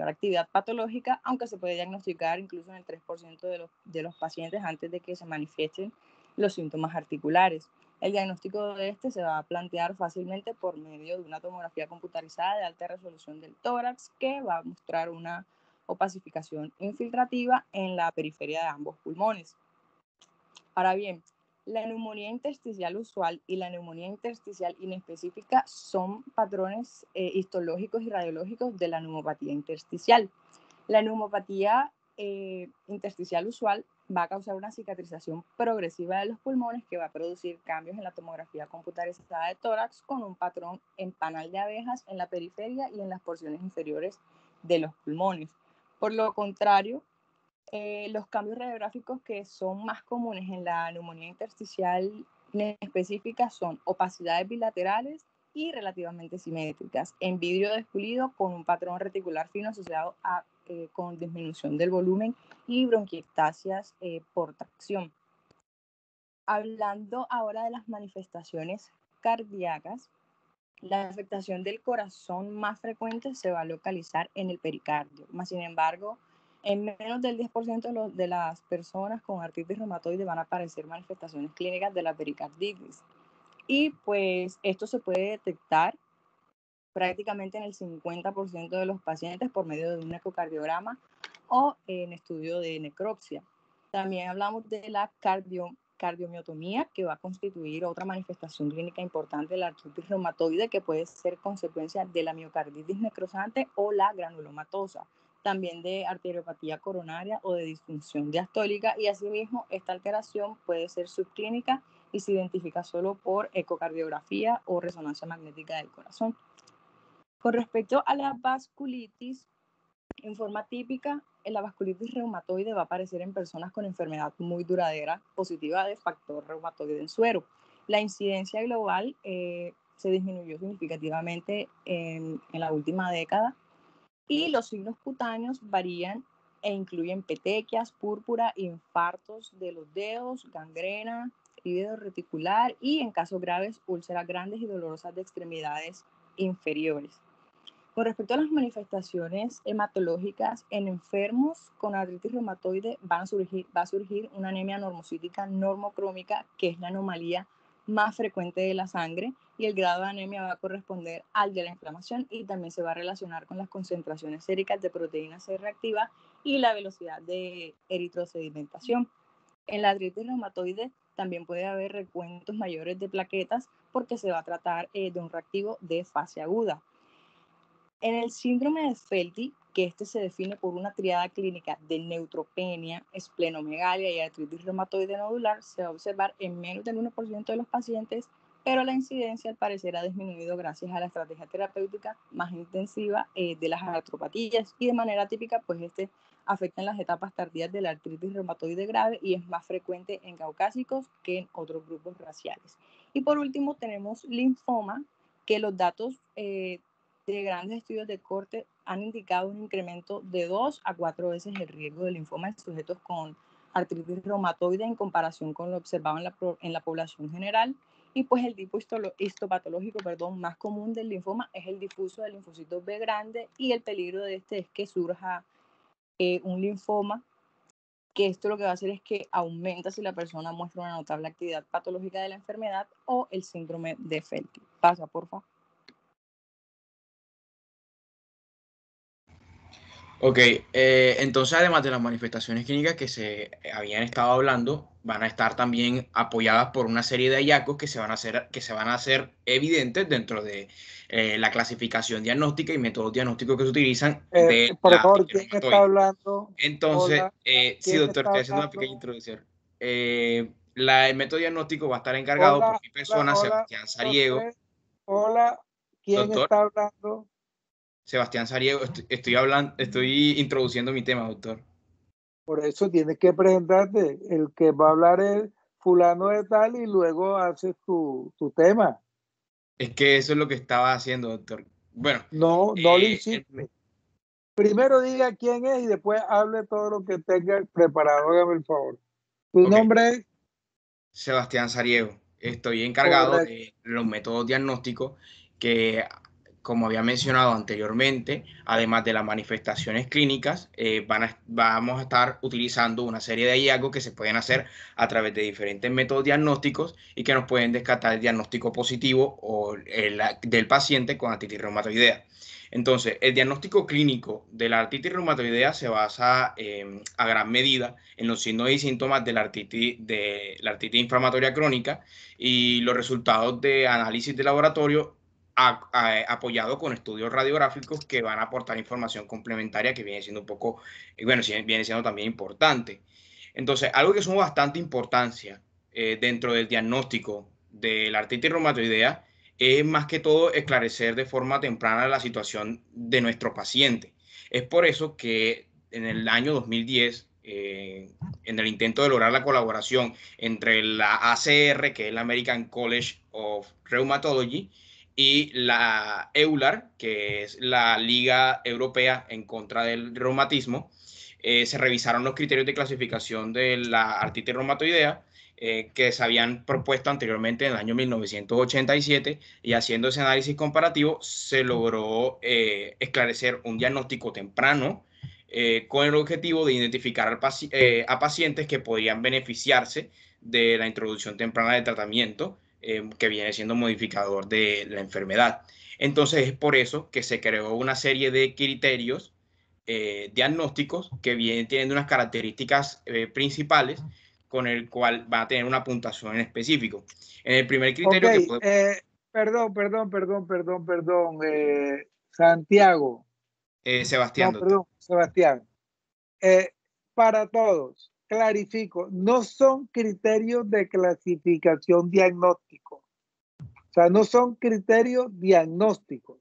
actividad patológica, aunque se puede diagnosticar incluso en el 3% de los pacientes antes de que se manifiesten los síntomas articulares. El diagnóstico de este se va a plantear fácilmente por medio de una tomografía computarizada de alta resolución del tórax que va a mostrar una opacificación infiltrativa en la periferia de ambos pulmones. Ahora bien, la neumonía intersticial usual y la neumonía intersticial inespecífica son patrones histológicos y radiológicos de la neumopatía intersticial. La neumopatía intersticial usual va a causar una cicatrización progresiva de los pulmones que va a producir cambios en la tomografía computarizada de tórax con un patrón en panal de abejas en la periferia y en las porciones inferiores de los pulmones. Por lo contrario, los cambios radiográficos que son más comunes en la neumonía intersticial específica son opacidades bilaterales y relativamente simétricas, en vidrio despulido con un patrón reticular fino asociado con disminución del volumen y bronquiectasias por tracción. Hablando ahora de las manifestaciones cardíacas, la afectación del corazón más frecuente se va a localizar en el pericardio, más sin embargo, en menos del 10% de las personas con artritis reumatoide van a aparecer manifestaciones clínicas de la pericarditis. Y pues esto se puede detectar prácticamente en el 50% de los pacientes por medio de un ecocardiograma o en estudio de necropsia. También hablamos de la cardiomiotomía, que va a constituir otra manifestación clínica importante de la artritis reumatoide que puede ser consecuencia de la miocarditis necrosante o la granulomatosa, también de arteriopatía coronaria o de disfunción diastólica y asimismo esta alteración puede ser subclínica y se identifica solo por ecocardiografía o resonancia magnética del corazón. Con respecto a la vasculitis, en forma típica, la vasculitis reumatoide va a aparecer en personas con enfermedad muy duradera positiva de factor reumatoide en suero. La incidencia global se disminuyó significativamente en la última década y los signos cutáneos varían e incluyen petequias, púrpura, infartos de los dedos, gangrena, lívido reticular y, en casos graves, úlceras grandes y dolorosas de extremidades inferiores. Con respecto a las manifestaciones hematológicas en enfermos con artritis reumatoide va a surgir una anemia normocítica normocrómica, que es la anomalía más frecuente de la sangre, y el grado de anemia va a corresponder al de la inflamación y también se va a relacionar con las concentraciones séricas de proteína C reactiva y la velocidad de eritrosedimentación. En la artritis reumatoide también puede haber recuentos mayores de plaquetas porque se va a tratar de un reactivo de fase aguda. En el síndrome de Felty, que este se define por una triada clínica de neutropenia, esplenomegalia y artritis reumatoide nodular, se va a observar en menos del 1% de los pacientes, pero la incidencia al parecer ha disminuido gracias a la estrategia terapéutica más intensiva de las artropatías, y de manera típica pues afecta en las etapas tardías de la artritis reumatoide grave y es más frecuente en caucásicos que en otros grupos raciales. Y por último tenemos linfoma, que los datos de grandes estudios de corte han indicado un incremento de 2 a 4 veces el riesgo de linfoma en sujetos con artritis reumatoide en comparación con lo observado en la población general. Y pues el tipo histopatológico más común del linfoma es el difuso del linfocito B grande, y el peligro de este es que surja un linfoma, que esto lo que va a hacer es que aumenta si la persona muestra una notable actividad patológica de la enfermedad o el síndrome de Felty. Pasa, por favor. Ok, entonces además de las manifestaciones clínicas que se habían estado hablando, van a estar también apoyadas por una serie de hallazgos que se van a hacer evidentes dentro de la clasificación diagnóstica y métodos diagnósticos que se utilizan de Por la favor, artritis ¿quién está reumatoide. hablando? Entonces, Hola, sí, ¿quién doctor, está estoy haciendo una pequeña hablando? introducción. El método diagnóstico va a estar encargado por Hola, mi hola, persona, hola, Sebastián 1, 2, Sariego. 3. Hola, ¿quién Doctor, está hablando? Sebastián Sariego, estoy introduciendo mi tema, doctor. Por eso tienes que presentarte. El que va a hablar es fulano de tal y luego haces tu tema. Es que eso es lo que estaba haciendo, doctor. Bueno, No lo hiciste. Primero diga quién es y después hable todo lo que tenga preparado. Hágame el favor. ¿Tu ok, nombre es? Sebastián Sariego. Estoy encargado Correcto. de los métodos diagnósticos que, como había mencionado anteriormente, además de las manifestaciones clínicas, vamos a estar utilizando una serie de hallazgos que se pueden hacer a través de diferentes métodos diagnósticos y que nos pueden descartar el diagnóstico positivo del paciente con artritis reumatoidea. Entonces, el diagnóstico clínico de la artritis reumatoidea se basa a gran medida en los signos y síntomas de la artritis inflamatoria crónica y los resultados de análisis de laboratorio apoyado con estudios radiográficos que van a aportar información complementaria que viene siendo un poco, bueno, viene siendo también importante. Entonces, algo que suma bastante importancia dentro del diagnóstico de la artritis reumatoidea es más que todo esclarecer de forma temprana la situación de nuestro paciente. Es por eso que en el año 2010, en el intento de lograr la colaboración entre la ACR, que es la American College of Rheumatology, y la EULAR, que es la Liga Europea en contra del reumatismo, se revisaron los criterios de clasificación de la artritis reumatoidea que se habían propuesto anteriormente en el año 1987, y haciendo ese análisis comparativo se logró esclarecer un diagnóstico temprano con el objetivo de identificar a pacientes que podrían beneficiarse de la introducción temprana de tratamiento que viene siendo modificador de la enfermedad. Entonces es por eso que se creó una serie de criterios diagnósticos que vienen teniendo unas características principales con el cual va a tener una puntuación en específico. En el primer criterio Ok, que podemos... perdón. Santiago. Sebastián, No, doctor. perdón, Sebastián. Para todos, clarifico, no son criterios de clasificación diagnóstico. O sea, no son criterios diagnósticos.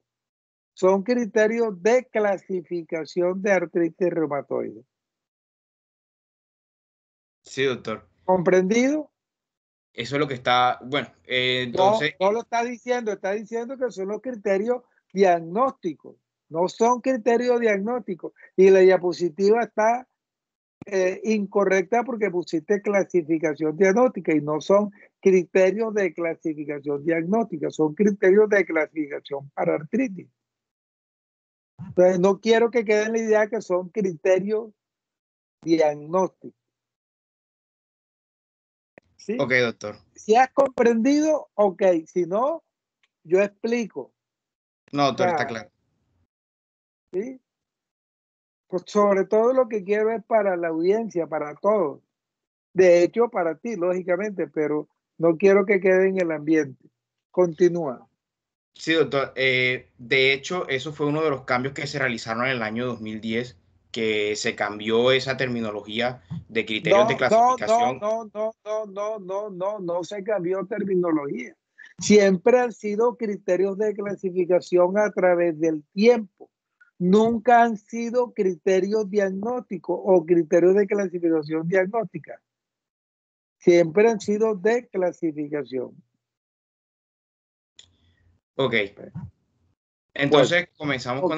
son criterios de clasificación de artritis reumatoide. Sí, doctor. ¿Comprendido? Eso es lo que está, bueno, entonces... No lo está diciendo que son los criterios diagnósticos, no son criterios diagnósticos. Y la diapositiva está incorrecta porque pusiste clasificación diagnóstica y no son criterios de clasificación diagnóstica, son criterios de clasificación para artritis. Entonces, no quiero que quede en la idea que son criterios diagnósticos. ¿Sí? Ok, doctor. Si has comprendido, ok. Si no, yo explico. No, doctor, O sea, está claro. ¿sí? Pues sobre todo lo que quiero es para la audiencia, para todos. De hecho, para ti, lógicamente, pero no quiero que quede en el ambiente. Continúa. Sí, doctor. De hecho, eso fue uno de los cambios que se realizaron en el año 2010, que se cambió esa terminología de criterios de clasificación. No se cambió terminología. Siempre han sido criterios de clasificación a través del tiempo. Nunca han sido criterios diagnósticos o criterios de clasificación diagnóstica. Siempre han sido de clasificación. Ok. Entonces, Bueno, comenzamos okay.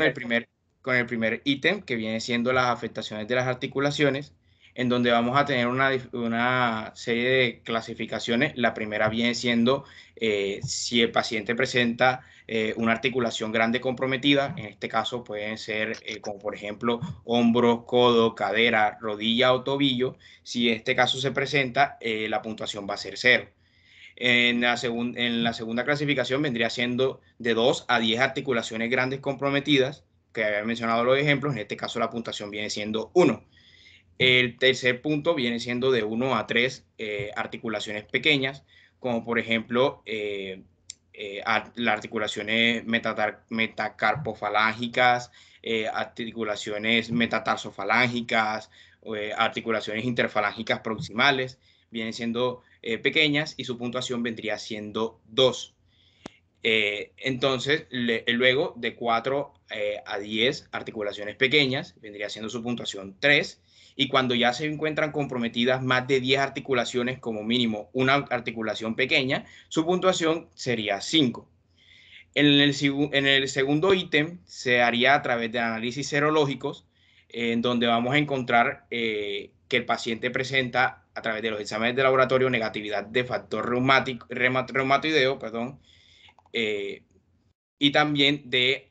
con el primer ítem, que viene siendo las afectaciones de las articulaciones, en donde vamos a tener una serie de clasificaciones. La primera viene siendo si el paciente presenta una articulación grande comprometida. En este caso pueden ser como por ejemplo hombros, codo, cadera, rodilla o tobillo. Si en este caso se presenta, la puntuación va a ser 0. En la segunda clasificación vendría siendo de 2 a 10 articulaciones grandes comprometidas, que había mencionado los ejemplos. En este caso la puntuación viene siendo 1. El tercer punto viene siendo de 1 a 3 articulaciones pequeñas, como por ejemplo las articulaciones metacarpofalángicas, articulaciones metatarsofalancas, articulaciones interfalángicas proximales, vienen siendo pequeñas y su puntuación vendría siendo 2. Entonces, luego de 4 a 10 articulaciones pequeñas, vendría siendo su puntuación 3. Y cuando ya se encuentran comprometidas más de 10 articulaciones, como mínimo una articulación pequeña, su puntuación sería 5. En el segundo ítem se haría a través de análisis serológicos, en donde vamos a encontrar que el paciente presenta a través de los exámenes de laboratorio negatividad de factor reumatoideo, y también de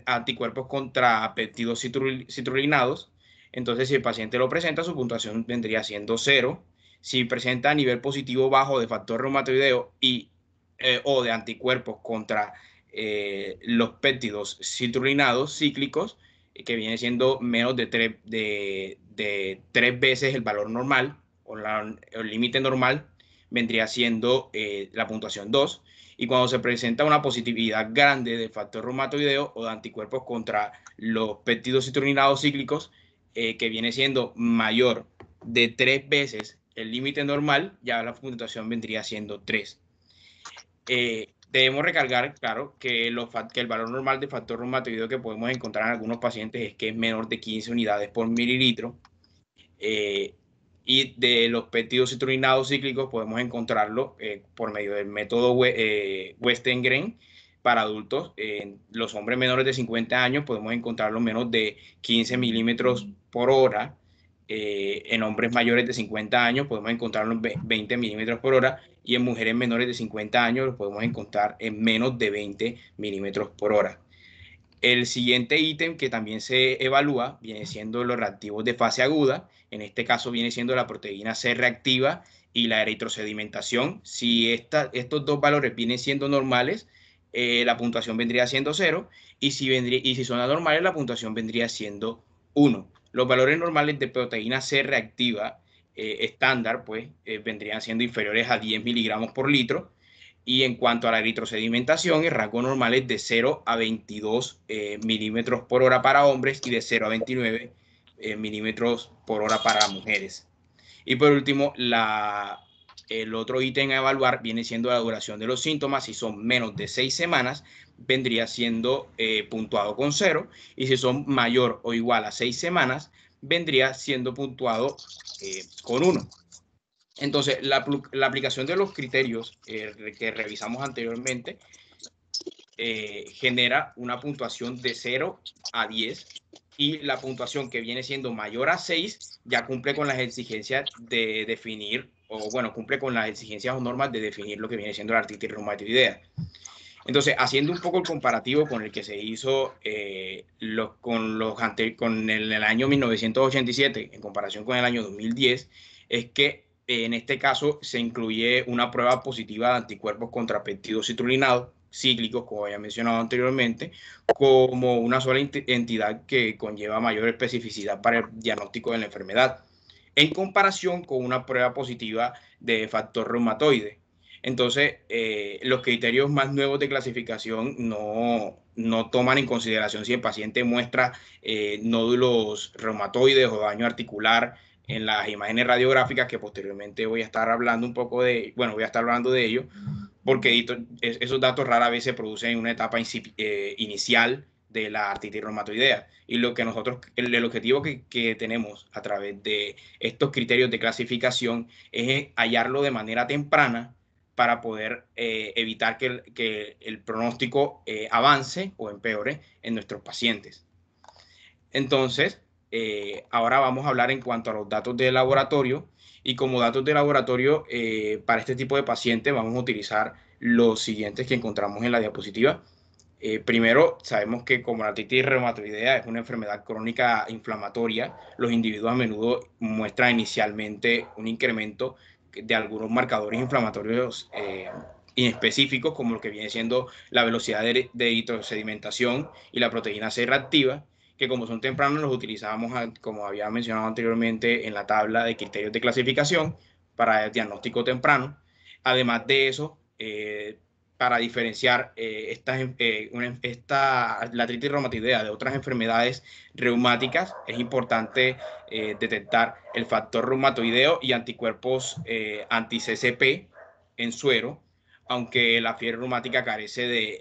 anticuerpos contra péptidos citrulinados. Entonces, si el paciente lo presenta, su puntuación vendría siendo 0. Si presenta a nivel positivo bajo de factor reumatoideo o de anticuerpos contra los péptidos citrulinados cíclicos, que viene siendo menos de 3 veces el valor normal o el límite normal, vendría siendo la puntuación 2. Y cuando se presenta una positividad grande de factor reumatoideo o de anticuerpos contra los péptidos citrulinados cíclicos, que viene siendo mayor de 3 veces el límite normal, ya la puntuación vendría siendo 3. Debemos recargar, claro, que el valor normal de factor reumatoideo que podemos encontrar en algunos pacientes es que es menor de 15 unidades por mililitro. Y de los péptidos citrulinados cíclicos podemos encontrarlo por medio del método Westengren para adultos. Los hombres menores de 50 años podemos encontrarlo menos de 15 milímetros por hora. En hombres mayores de 50 años podemos encontrarlo en 20 milímetros por hora, y en mujeres menores de 50 años lo podemos encontrar en menos de 20 milímetros por hora. El siguiente ítem que también se evalúa viene siendo los reactivos de fase aguda. En este caso viene siendo la proteína C reactiva y la eritrosedimentación. Si estos dos valores vienen siendo normales, la puntuación vendría siendo 0. Y si son anormales, la puntuación vendría siendo 1. Los valores normales de proteína C reactiva estándar, pues, vendrían siendo inferiores a 10 miligramos por litro. Y en cuanto a la eritrosedimentación, el rango normal es de 0 a 22 milímetros por hora para hombres y de 0 a 29 milímetros por hora para mujeres. Y por último, el otro ítem a evaluar viene siendo la duración de los síntomas. Si son menos de 6 semanas, vendría siendo puntuado con 0. Y si son mayor o igual a 6 semanas, vendría siendo puntuado con 1. Entonces, la aplicación de los criterios que revisamos anteriormente genera una puntuación de 0 a 10. Y la puntuación que viene siendo mayor a 6 ya cumple con las exigencias de definir, o bueno, cumple con las exigencias o normas de definir lo que viene siendo la artritis reumatoidea. Entonces, haciendo un poco el comparativo con el que se hizo con el año 1987 en comparación con el año 2010, es que en este caso se incluye una prueba positiva de anticuerpos contra péptidos citrulinados cíclicos, como había mencionado anteriormente, como una sola entidad que conlleva mayor especificidad para el diagnóstico de la enfermedad, en comparación con una prueba positiva de factor reumatoide. Entonces, los criterios más nuevos de clasificación no toman en consideración si el paciente muestra nódulos reumatoides o daño articular en las imágenes radiográficas, que posteriormente voy a estar hablando de ello, porque esos datos rara vez se producen en una etapa inicial de la artritis reumatoidea. Y el objetivo que tenemos a través de estos criterios de clasificación es hallarlo de manera temprana para poder evitar que el pronóstico avance o empeore en nuestros pacientes. Entonces, ahora vamos a hablar en cuanto a los datos de laboratorio. Y como datos de laboratorio, para este tipo de pacientes vamos a utilizar los siguientes que encontramos en la diapositiva. Primero, sabemos que como la artritis reumatoidea es una enfermedad crónica inflamatoria, los individuos a menudo muestran inicialmente un incremento de algunos marcadores inflamatorios inespecíficos, como lo que viene siendo la velocidad de eritrosedimentación y la proteína C reactiva, que como son tempranos los utilizamos, como había mencionado anteriormente, en la tabla de criterios de clasificación para el diagnóstico temprano. Además de eso, para diferenciar la artritis reumatoidea de otras enfermedades reumáticas, es importante detectar el factor reumatoideo y anticuerpos anti-CCP en suero, aunque la fiebre reumática carece de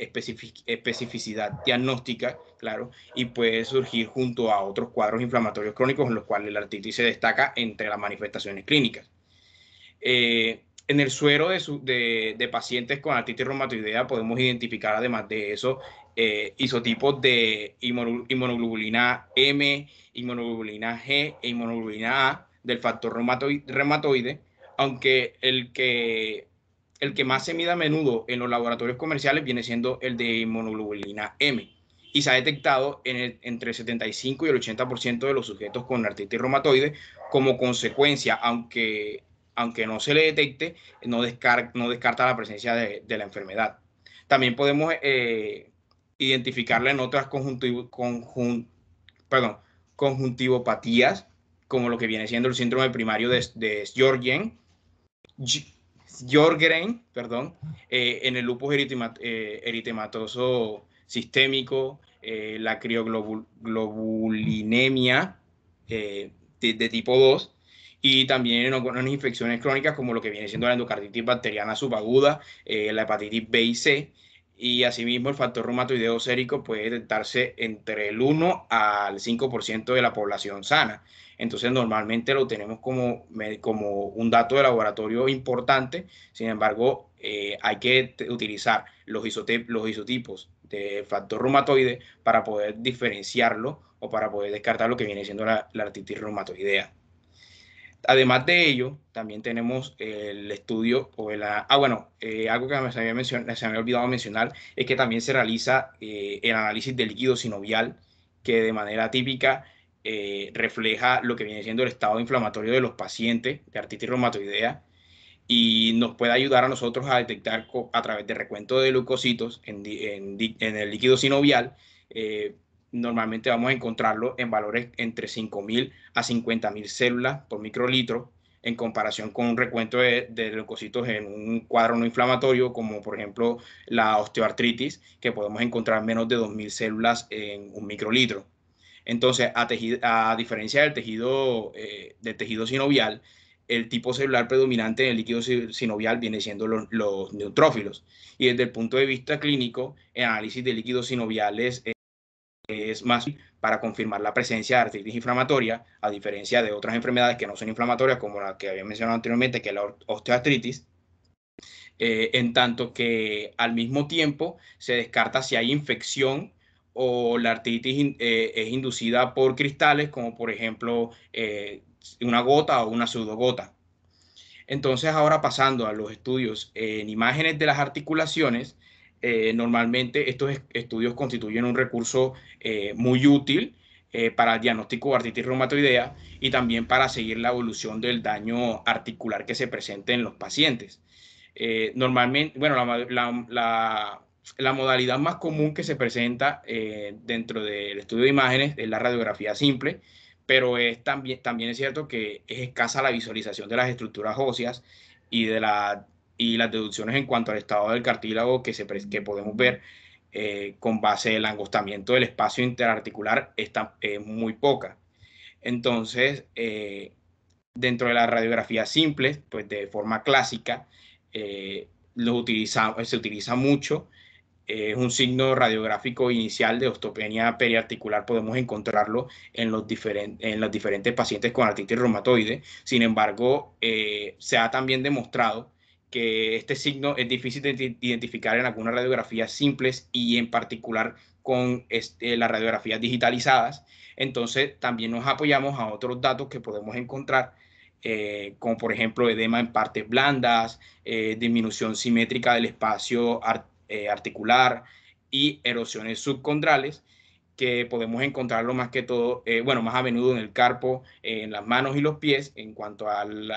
especificidad diagnóstica, claro, y puede surgir junto a otros cuadros inflamatorios crónicos en los cuales la artritis se destaca entre las manifestaciones clínicas. En el suero de pacientes con artritis reumatoidea podemos identificar, además de eso, isotipos de inmunoglobulina M, inmunoglobulina G e inmunoglobulina A del factor reumatoide, aunque el que más se mide a menudo en los laboratorios comerciales viene siendo el de inmunoglobulina M, y se ha detectado entre el 75 y el 80% de los sujetos con artritis reumatoide. Como consecuencia, aunque no se le detecte, no descarta la presencia de la enfermedad. También podemos identificarla en otras conjuntivopatías, como lo que viene siendo el síndrome primario de Sjögren, en el lupus eritematoso sistémico, la crioglobulinemia de tipo 2, y también en algunas infecciones crónicas como lo que viene siendo la endocarditis bacteriana subaguda, la hepatitis B y C. Y asimismo el factor reumatoideo sérico puede detectarse entre el 1 al 5% de la población sana. Entonces normalmente lo tenemos como un dato de laboratorio importante. Sin embargo, hay que utilizar los isotipos de factor reumatoide para poder diferenciarlo o para poder descartar lo que viene siendo la artritis reumatoidea. Además de ello, también tenemos el estudio algo que se me había olvidado mencionar, es que también se realiza el análisis del líquido sinovial, que de manera típica refleja lo que viene siendo el estado inflamatorio de los pacientes de artritis reumatoidea, y nos puede ayudar a nosotros a detectar a través de recuento de leucocitos en el líquido sinovial. Normalmente vamos a encontrarlo en valores entre 5.000 a 50.000 células por microlitro, en comparación con un recuento de leucocitos en un cuadro no inflamatorio, como por ejemplo la osteoartritis, que podemos encontrar menos de 2.000 células en un microlitro. Entonces, a diferencia del tejido sinovial, el tipo celular predominante en el líquido sinovial viene siendo los neutrófilos. Y desde el punto de vista clínico, el análisis de líquidos sinoviales es más para confirmar la presencia de artritis inflamatoria, a diferencia de otras enfermedades que no son inflamatorias, como la que había mencionado anteriormente, que es la osteoartritis, en tanto que al mismo tiempo se descarta si hay infección o la artritis es inducida por cristales, como por ejemplo una gota o una pseudogota. Entonces, ahora pasando a los estudios en imágenes de las articulaciones, normalmente estos estudios constituyen un recurso muy útil para el diagnóstico de artritis reumatoidea y también para seguir la evolución del daño articular que se presente en los pacientes. Normalmente, bueno, la modalidad más común que se presenta dentro del estudio de imágenes es la radiografía simple, pero también es cierto que es escasa la visualización de las estructuras óseas y las deducciones en cuanto al estado del cartílago que podemos ver con base al angostamiento del espacio interarticular es muy poca. Entonces, dentro de la radiografía simple, pues de forma clásica, se utiliza mucho. Es un signo radiográfico inicial de osteopenia periarticular, podemos encontrarlo en los diferentes pacientes con artritis reumatoide. Sin embargo, se ha también demostrado que este signo es difícil de identificar en algunas radiografías simples y en particular con las radiografías digitalizadas. Entonces, también nos apoyamos a otros datos que podemos encontrar, como por ejemplo edema en partes blandas, disminución simétrica del espacio articular y erosiones subcondrales, que podemos encontrarlo más que todo, más a menudo en el carpo, en las manos y los pies, en cuanto al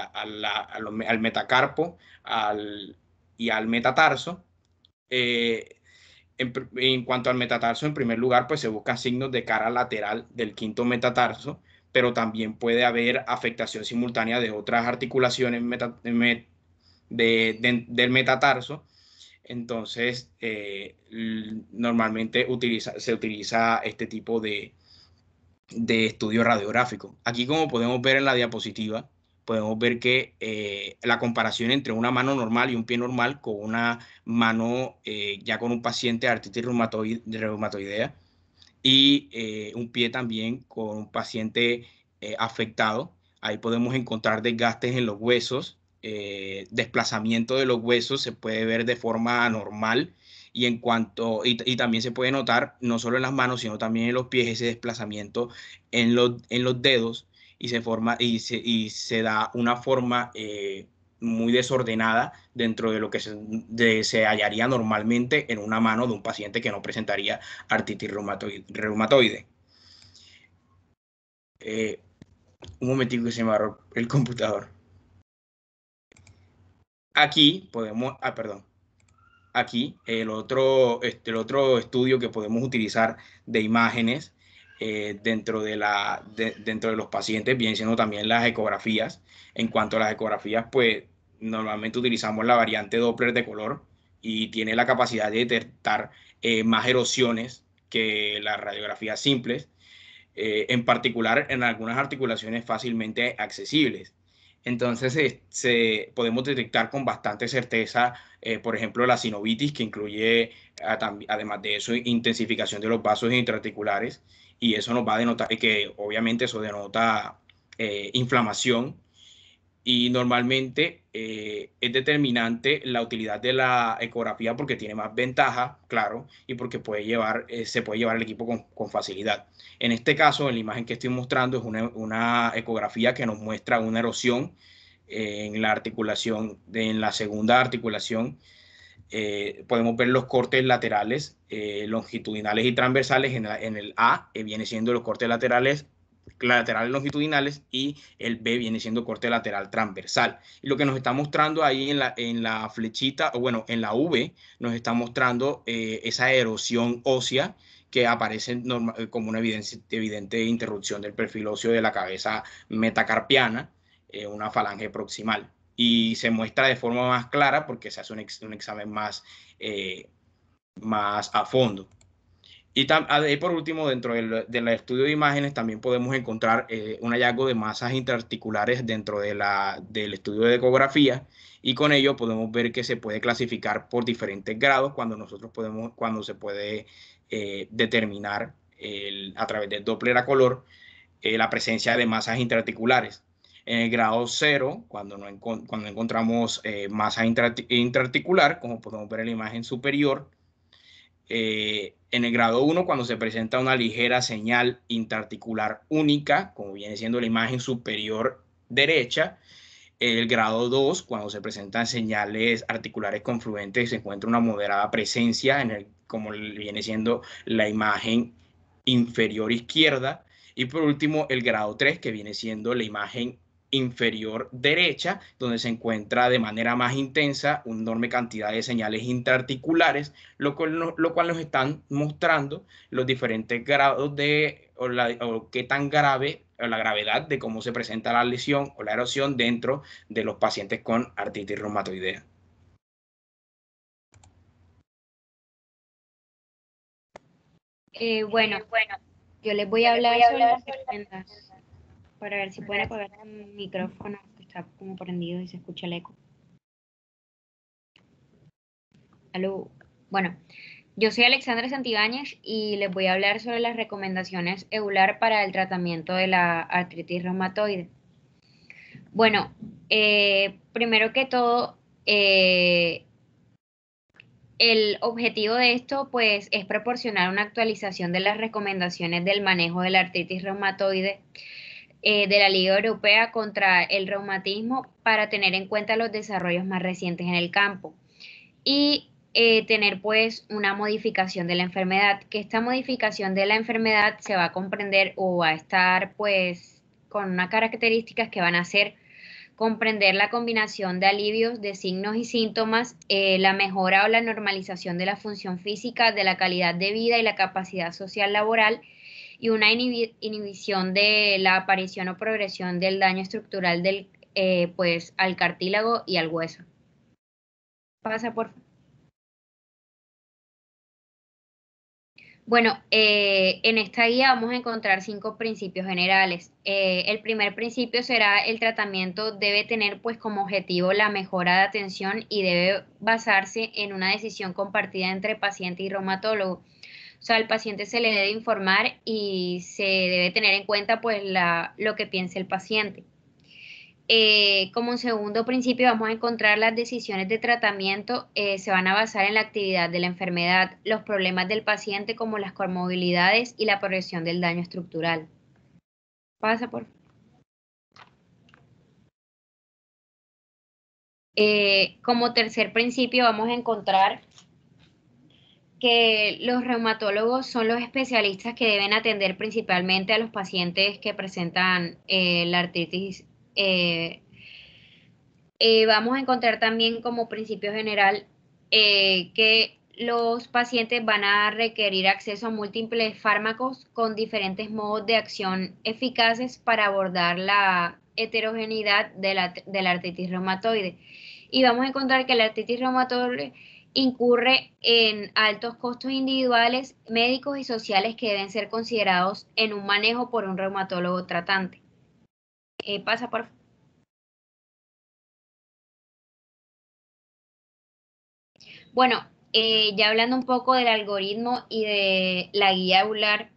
metacarpo y al metatarso. En cuanto al metatarso, en primer lugar, pues se buscan signos de cara lateral del quinto metatarso, pero también puede haber afectación simultánea de otras articulaciones del metatarso. Entonces, normalmente se utiliza este tipo de estudio radiográfico. Aquí, como podemos ver en la diapositiva, podemos ver que la comparación entre una mano normal y un pie normal con una mano ya con un paciente de artritis reumatoidea y un pie también con un paciente afectado. Ahí podemos encontrar desgastes en los huesos, desplazamiento de los huesos se puede ver de forma anormal y también se puede notar no solo en las manos sino también en los pies ese desplazamiento en los dedos y se da una forma muy desordenada dentro de lo que se hallaría normalmente en una mano de un paciente que no presentaría artritis reumatoide. Un momentico que se me agarró el computador. Aquí podemos, aquí el otro estudio que podemos utilizar de imágenes dentro de los pacientes viene siendo también las ecografías. En cuanto a las ecografías, pues normalmente utilizamos la variante Doppler de color y tiene la capacidad de detectar más erosiones que las radiografías simples, en particular en algunas articulaciones fácilmente accesibles. Entonces, podemos detectar con bastante certeza, por ejemplo, la sinovitis, que incluye, además de eso, intensificación de los vasos intraarticulares, y eso nos va a denotar, que obviamente eso denota inflamación, y normalmente es determinante la utilidad de la ecografía porque tiene más ventaja, claro, y porque se puede llevar el equipo con facilidad. En este caso, en la imagen que estoy mostrando, es una ecografía que nos muestra una erosión en la articulación, en la segunda articulación. Podemos ver los cortes laterales, longitudinales y transversales. En el A viene siendo los cortes laterales longitudinales y el B viene siendo corte lateral transversal. Y lo que nos está mostrando ahí en la flechita, o bueno, en la V, nos está mostrando esa erosión ósea que aparece como una evidente interrupción del perfil óseo de la cabeza metacarpiana, una falange proximal. Y se muestra de forma más clara porque se hace un examen más a fondo. Y por último, dentro del estudio de imágenes también podemos encontrar un hallazgo de masas interarticulares dentro del estudio de ecografía, y con ello podemos ver que se puede clasificar por diferentes grados cuando se puede determinar a través del Doppler a color la presencia de masas interarticulares. En el grado 0, cuando encontramos masa interarticular, como podemos ver en la imagen superior. En el grado 1, cuando se presenta una ligera señal interarticular única, como viene siendo la imagen superior derecha. El grado 2, cuando se presentan señales articulares confluentes, se encuentra una moderada presencia, como viene siendo la imagen inferior izquierda. Y por último, el grado 3, que viene siendo la imagen inferior derecha, donde se encuentra de manera más intensa una enorme cantidad de señales interarticulares, lo cual nos están mostrando los diferentes grados o qué tan grave, o la gravedad de cómo se presenta la lesión o la erosión dentro de los pacientes con artritis reumatoidea. Bueno, yo les voy a hablar sobre las recomendaciones, para ver si pueden apagar el micrófono, que está como prendido y se escucha el eco. Aló. Bueno, yo soy Alexandra Santibáñez y les voy a hablar sobre las recomendaciones EULAR para el tratamiento de la artritis reumatoide. Bueno, primero que todo, el objetivo de esto, pues, es proporcionar una actualización de las recomendaciones del manejo de la artritis reumatoide de la Liga Europea contra el Reumatismo, para tener en cuenta los desarrollos más recientes en el campo y tener, pues, una modificación de la enfermedad, que esta modificación de la enfermedad se va a comprender o va a estar, pues, con unas características que van a ser comprender la combinación de alivios de signos y síntomas, la mejora o la normalización de la función física, de la calidad de vida y la capacidad social laboral, y una inhibición de la aparición o progresión del daño estructural pues, al cartílago y al hueso. Pasa, por favor. Bueno, en esta guía vamos a encontrar 5 principios generales. El primer principio será: el tratamiento debe tener, pues, como objetivo la mejora de atención y debe basarse en una decisión compartida entre paciente y reumatólogo. O sea, al paciente se le debe informar y se debe tener en cuenta, pues, lo que piense el paciente. Como un segundo principio vamos a encontrar: las decisiones de tratamiento se van a basar en la actividad de la enfermedad, los problemas del paciente como las comorbilidades y la progresión del daño estructural. Pasa, por favor. Como tercer principio vamos a encontrar que los reumatólogos son los especialistas que deben atender principalmente a los pacientes que presentan la artritis. Vamos a encontrar también como principio general que los pacientes van a requerir acceso a múltiples fármacos con diferentes modos de acción eficaces para abordar la heterogeneidad de la artritis reumatoide. Y vamos a encontrar que la artritis reumatoide incurre en altos costos individuales, médicos y sociales que deben ser considerados en un manejo por un reumatólogo tratante. Pasa, por favor. Bueno, ya hablando un poco del algoritmo y de la guía EULAR,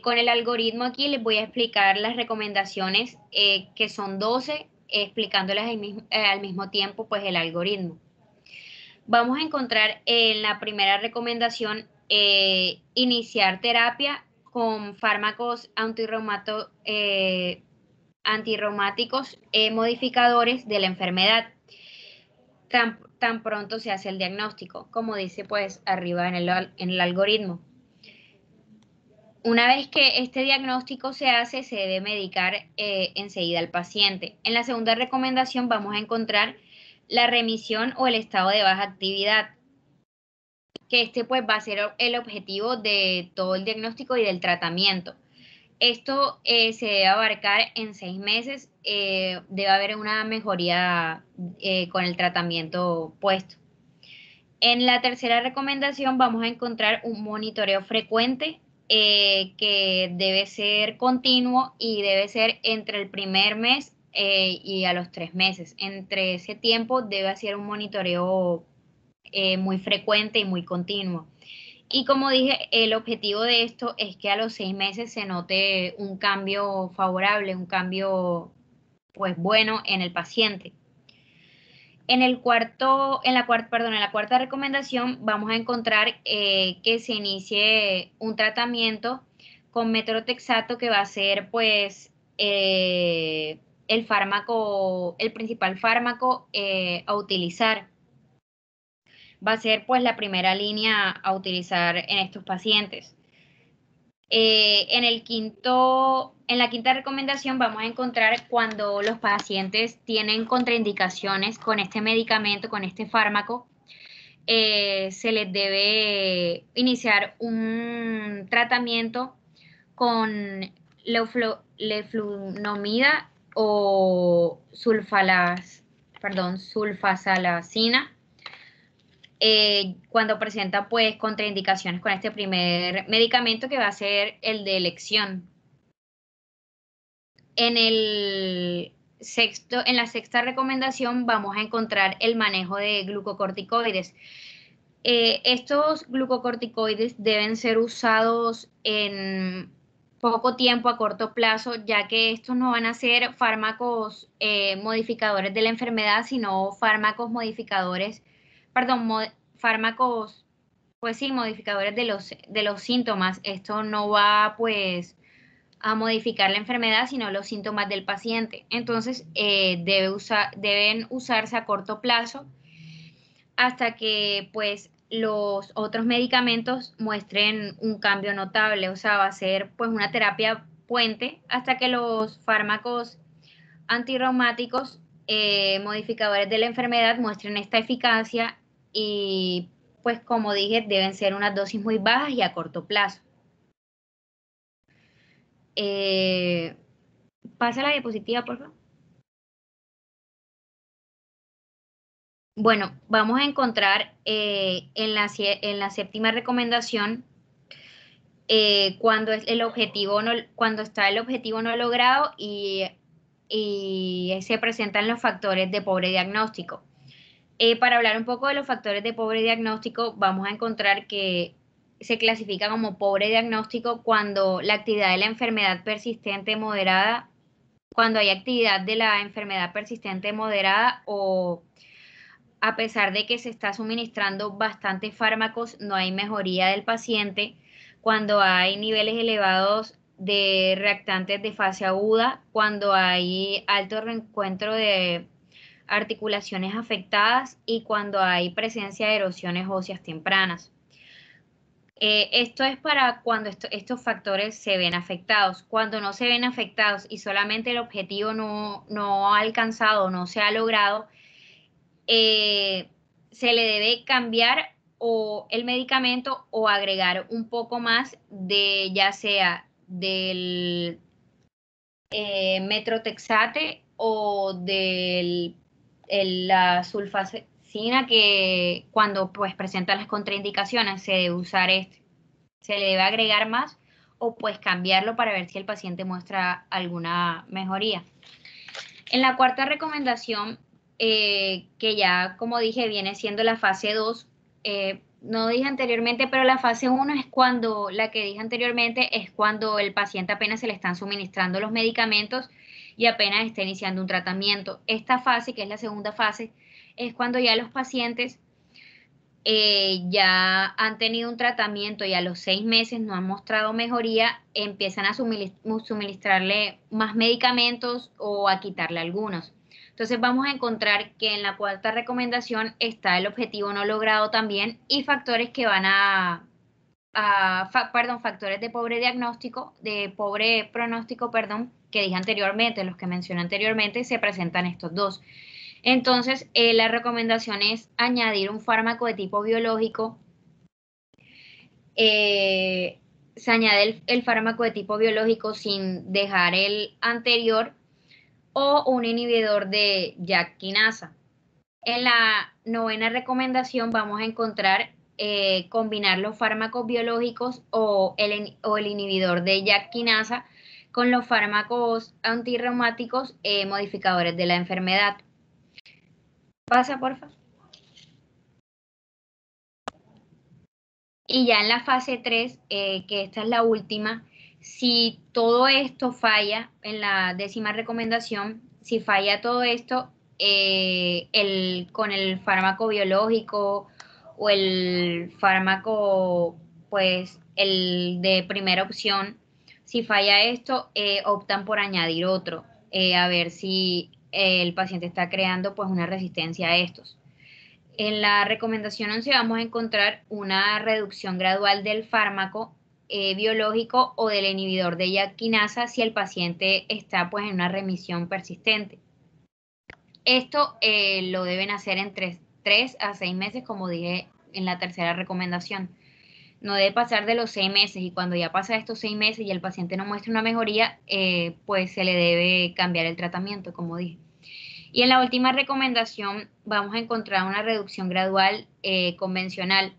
con el algoritmo aquí les voy a explicar las recomendaciones, que son 12, explicándolas al mismo tiempo, pues, el algoritmo. Vamos a encontrar en la primera recomendación iniciar terapia con fármacos antirreumáticos modificadores de la enfermedad. Tan pronto se hace el diagnóstico, como dice, pues, arriba en el algoritmo. Una vez que este diagnóstico se hace, se debe medicar enseguida al paciente. En la segunda recomendación vamos a encontrar la remisión o el estado de baja actividad, que pues, va a ser el objetivo de todo el diagnóstico y del tratamiento. Esto se debe abarcar en 6 meses, debe haber una mejoría con el tratamiento puesto. En la tercera recomendación vamos a encontrar un monitoreo frecuente que debe ser continuo y debe ser entre el primer mes y a los 3 meses. Entre ese tiempo debe ser un monitoreo muy frecuente y muy continuo. Y como dije, el objetivo de esto es que a los 6 meses se note un cambio favorable, un cambio pues bueno en el paciente. En la cuarta recomendación vamos a encontrar que se inicie un tratamiento con metotrexato que va a ser pues el principal fármaco a utilizar. Va a ser pues la primera línea a utilizar en estos pacientes. En la quinta recomendación vamos a encontrar cuando los pacientes tienen contraindicaciones con este medicamento, con este fármaco, se les debe iniciar un tratamiento con leflunomida o sulfasalazina cuando presenta pues contraindicaciones con este primer medicamento que va a ser el de elección. En la sexta recomendación vamos a encontrar el manejo de glucocorticoides. Estos glucocorticoides deben ser usados en poco tiempo, a corto plazo, ya que estos no van a ser fármacos modificadores de la enfermedad, sino fármacos modificadores, fármacos, pues sí, modificadores de los síntomas. Esto no va, pues, a modificar la enfermedad, sino los síntomas del paciente. Entonces, deben usarse a corto plazo hasta que, pues, los otros medicamentos muestren un cambio notable. O sea, va a ser, pues, una terapia puente hasta que los fármacos antirreumáticos modificadores de la enfermedad muestren esta eficacia y, pues, como dije, deben ser unas dosis muy bajas y a corto plazo. Pasa la diapositiva, por favor. Bueno, vamos a encontrar en la séptima recomendación cuando está el objetivo no logrado y se presentan los factores de pobre diagnóstico. Para hablar un poco de los factores de pobre diagnóstico, vamos a encontrar que se clasifica como pobre diagnóstico cuando la actividad de la enfermedad persistente moderada, cuando hay actividad de la enfermedad persistente moderada o a pesar de que se está suministrando bastantes fármacos, no hay mejoría del paciente, cuando hay niveles elevados de reactantes de fase aguda, cuando hay alto reencuentro de articulaciones afectadas y cuando hay presencia de erosiones óseas tempranas. Esto es para cuando estos factores se ven afectados. Cuando no se ven afectados y solamente el objetivo no ha alcanzado, no se ha logrado, se le debe cambiar o el medicamento o agregar un poco más de ya sea del metrotexate o de la sulfacina que cuando pues presenta las contraindicaciones se debe usar se le debe agregar más o pues cambiarlo para ver si el paciente muestra alguna mejoría. En la cuarta recomendación, que ya como dije viene siendo la fase 2, no dije anteriormente, pero la fase 1 es cuando, la que dije anteriormente, es cuando el paciente apenas se le están suministrando los medicamentos y apenas está iniciando un tratamiento. Esta fase, que es la segunda fase, es cuando ya los pacientes ya han tenido un tratamiento y a los 6 meses no han mostrado mejoría, empiezan a suministrarle más medicamentos o a quitarle algunos. Entonces vamos a encontrar que en la cuarta recomendación está el objetivo no logrado también y factores que van factores de pobre diagnóstico, de pobre pronóstico, perdón, que dije anteriormente, los que mencioné anteriormente, se presentan estos dos. Entonces, la recomendación es añadir un fármaco de tipo biológico. Se añade el fármaco de tipo biológico sin dejar el anterior o un inhibidor de JAK kinasa. En la 9ª recomendación vamos a encontrar combinar los fármacos biológicos o el inhibidor de JAK quinasa con los fármacos antirreumáticos modificadores de la enfermedad. Pasa, porfa. Y ya en la fase 3, que esta es la última, si todo esto falla, en la 10ª recomendación, si falla todo esto, con el fármaco biológico o el fármaco, pues el de primera opción, si falla esto, optan por añadir otro, a ver si el paciente está creando pues una resistencia a estos. En la recomendación 11 vamos a encontrar una reducción gradual del fármaco biológico o del inhibidor de JAK quinasa si el paciente está pues en una remisión persistente. Esto lo deben hacer en 3 a 6 meses, como dije en la 3ª recomendación. No debe pasar de los 6 meses, y cuando ya pasa estos 6 meses y el paciente no muestra una mejoría, pues se le debe cambiar el tratamiento, como dije. Y en la última recomendación vamos a encontrar una reducción gradual convencional.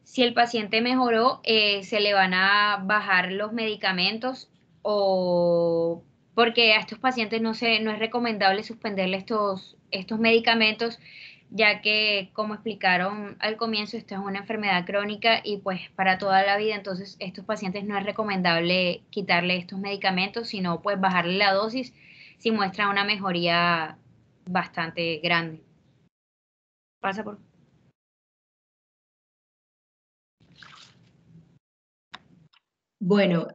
Si el paciente mejoró, se le van a bajar los medicamentos, o porque a estos pacientes no es recomendable suspenderle estos medicamentos, ya que, como explicaron al comienzo, esta es una enfermedad crónica y pues para toda la vida. Entonces estos pacientes no es recomendable quitarle estos medicamentos, sino pues bajarle la dosis si muestra una mejoría bastante grande. Pasa por... Bueno,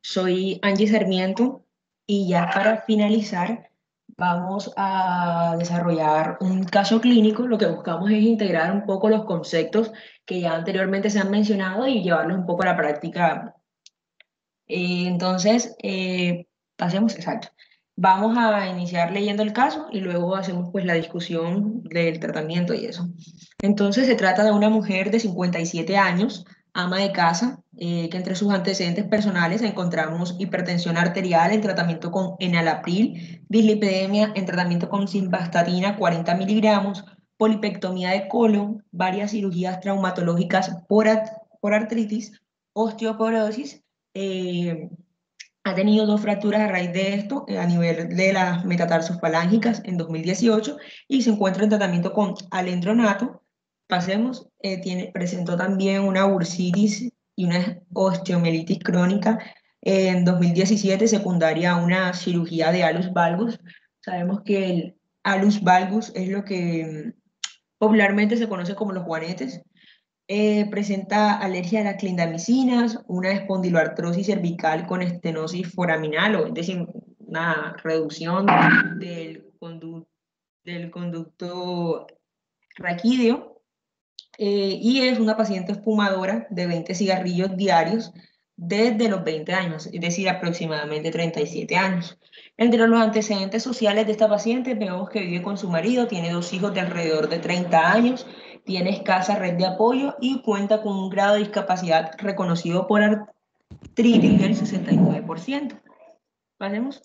soy Angie Sarmiento y ya para finalizar vamos a desarrollar un caso clínico. Lo que buscamos es integrar un poco los conceptos que ya anteriormente se han mencionado y llevarlos un poco a la práctica. Entonces, pasemos, exacto. Vamos a iniciar leyendo el caso y luego hacemos pues la discusión del tratamiento y eso. Entonces, se trata de una mujer de 57 años, ama de casa, que entre sus antecedentes personales encontramos hipertensión arterial en tratamiento con enalapril, dislipidemia en tratamiento con simvastatina 40 miligramos, polipectomía de colon, varias cirugías traumatológicas por artritis, osteoporosis. Ha tenido 2 fracturas a raíz de esto a nivel de las metatarsofalángicas en 2018 y se encuentra en tratamiento con alendronato. Pasemos, presentó también una bursitis y una osteomielitis crónica en 2017, secundaria a una cirugía de alus valgus. Sabemos que el alus valgus es lo que popularmente se conoce como los juanetes. Presenta alergia a las clindamicinas, una espondiloartrosis cervical con estenosis foraminal, es decir, una reducción del conducto raquídeo, y es una paciente fumadora de 20 cigarrillos diarios desde los 20 años, es decir, aproximadamente 37 años. Entre los antecedentes sociales de esta paciente vemos que vive con su marido, tiene 2 hijos de alrededor de 30 años, tiene escasa red de apoyo y cuenta con un grado de discapacidad reconocido por artritis del 69%. ¿Pasemos?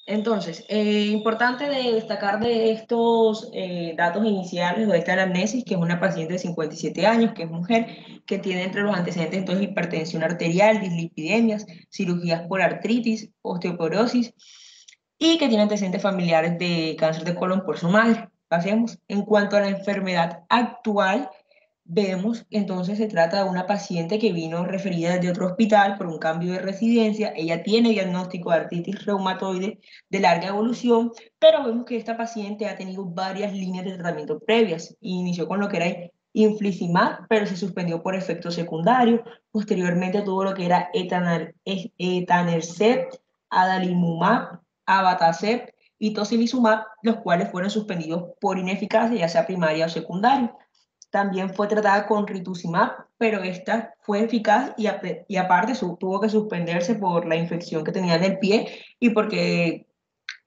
Entonces, importante de destacar de estos datos iniciales o de esta anamnesis, que es una paciente de 57 años, que es mujer, que tiene entre los antecedentes entonces hipertensión arterial, dislipidemias, cirugías por artritis, osteoporosis, y que tiene antecedentes familiares de cáncer de colon por su madre. Pasemos. En cuanto a la enfermedad actual, vemos que entonces se trata de una paciente que vino referida desde otro hospital por un cambio de residencia. Ella tiene diagnóstico de artritis reumatoide de larga evolución, pero vemos que esta paciente ha tenido varias líneas de tratamiento previas. Inició con lo que era infliximab, pero se suspendió por efectos secundarios. Posteriormente tuvo lo que era etanercept, adalimumab, abatacept y tocilizumab, los cuales fueron suspendidos por ineficacia, ya sea primaria o secundaria. También fue tratada con rituximab, pero esta fue eficaz y aparte tuvo que suspenderse por la infección que tenía en el pie y porque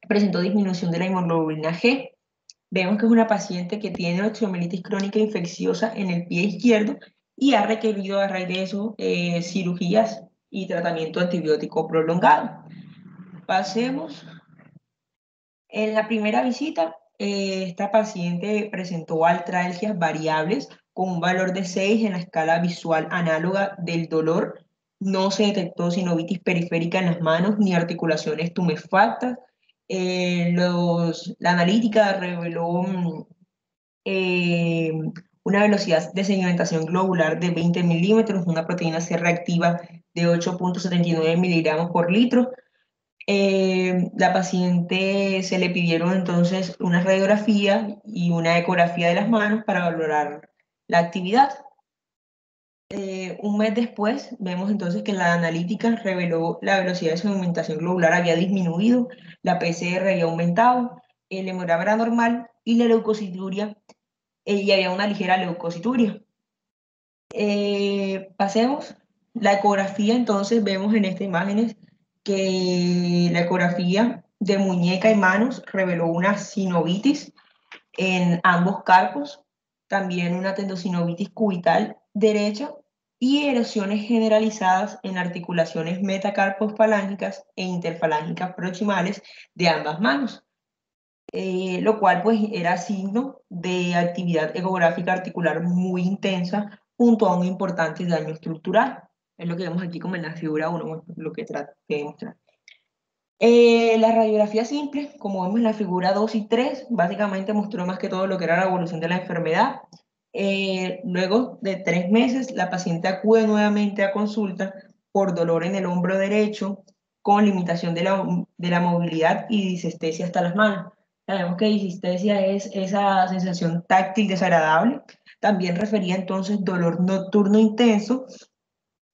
presentó disminución de la hemoglobina G. Vemos que es una paciente que tiene osteomielitis crónica infecciosa en el pie izquierdo y ha requerido a raíz de eso cirugías y tratamiento antibiótico prolongado. Pasemos. En la primera visita, esta paciente presentó artralgias variables con un valor de 6 en la escala visual análoga del dolor. No se detectó sinovitis periférica en las manos ni articulaciones tumefactas. La analítica reveló eh, una velocidad de sedimentación globular de 20 milímetros, una proteína C reactiva de 8.79 miligramos por litro. La paciente se le pidieron entonces una radiografía y una ecografía de las manos para valorar la actividad. Un mes después vemos entonces que la analítica reveló la velocidad de sedimentación globular había disminuido, la PCR había aumentado, el hemograma era normal y la leucocituria, y había una ligera leucocituria. Pasemos. La ecografía, entonces vemos en estas imágenes que la ecografía de muñeca y manos reveló una sinovitis en ambos carpos, también una tendosinovitis cubital derecha y erosiones generalizadas en articulaciones metacarpofalángicas e interfalángicas proximales de ambas manos. Lo cual pues era signo de actividad ecográfica articular muy intensa junto a un importante daño estructural. Es lo que vemos aquí como en la figura 1, lo que trato de mostrar. La radiografía simple, como vemos en la figura 2 y 3, básicamente mostró más que todo lo que era la evolución de la enfermedad. Luego de 3 meses, la paciente acude nuevamente a consulta por dolor en el hombro derecho, con limitación de la movilidad y disestesia hasta las manos. Sabemos que disestesia es esa sensación táctil desagradable. También refería entonces dolor nocturno intenso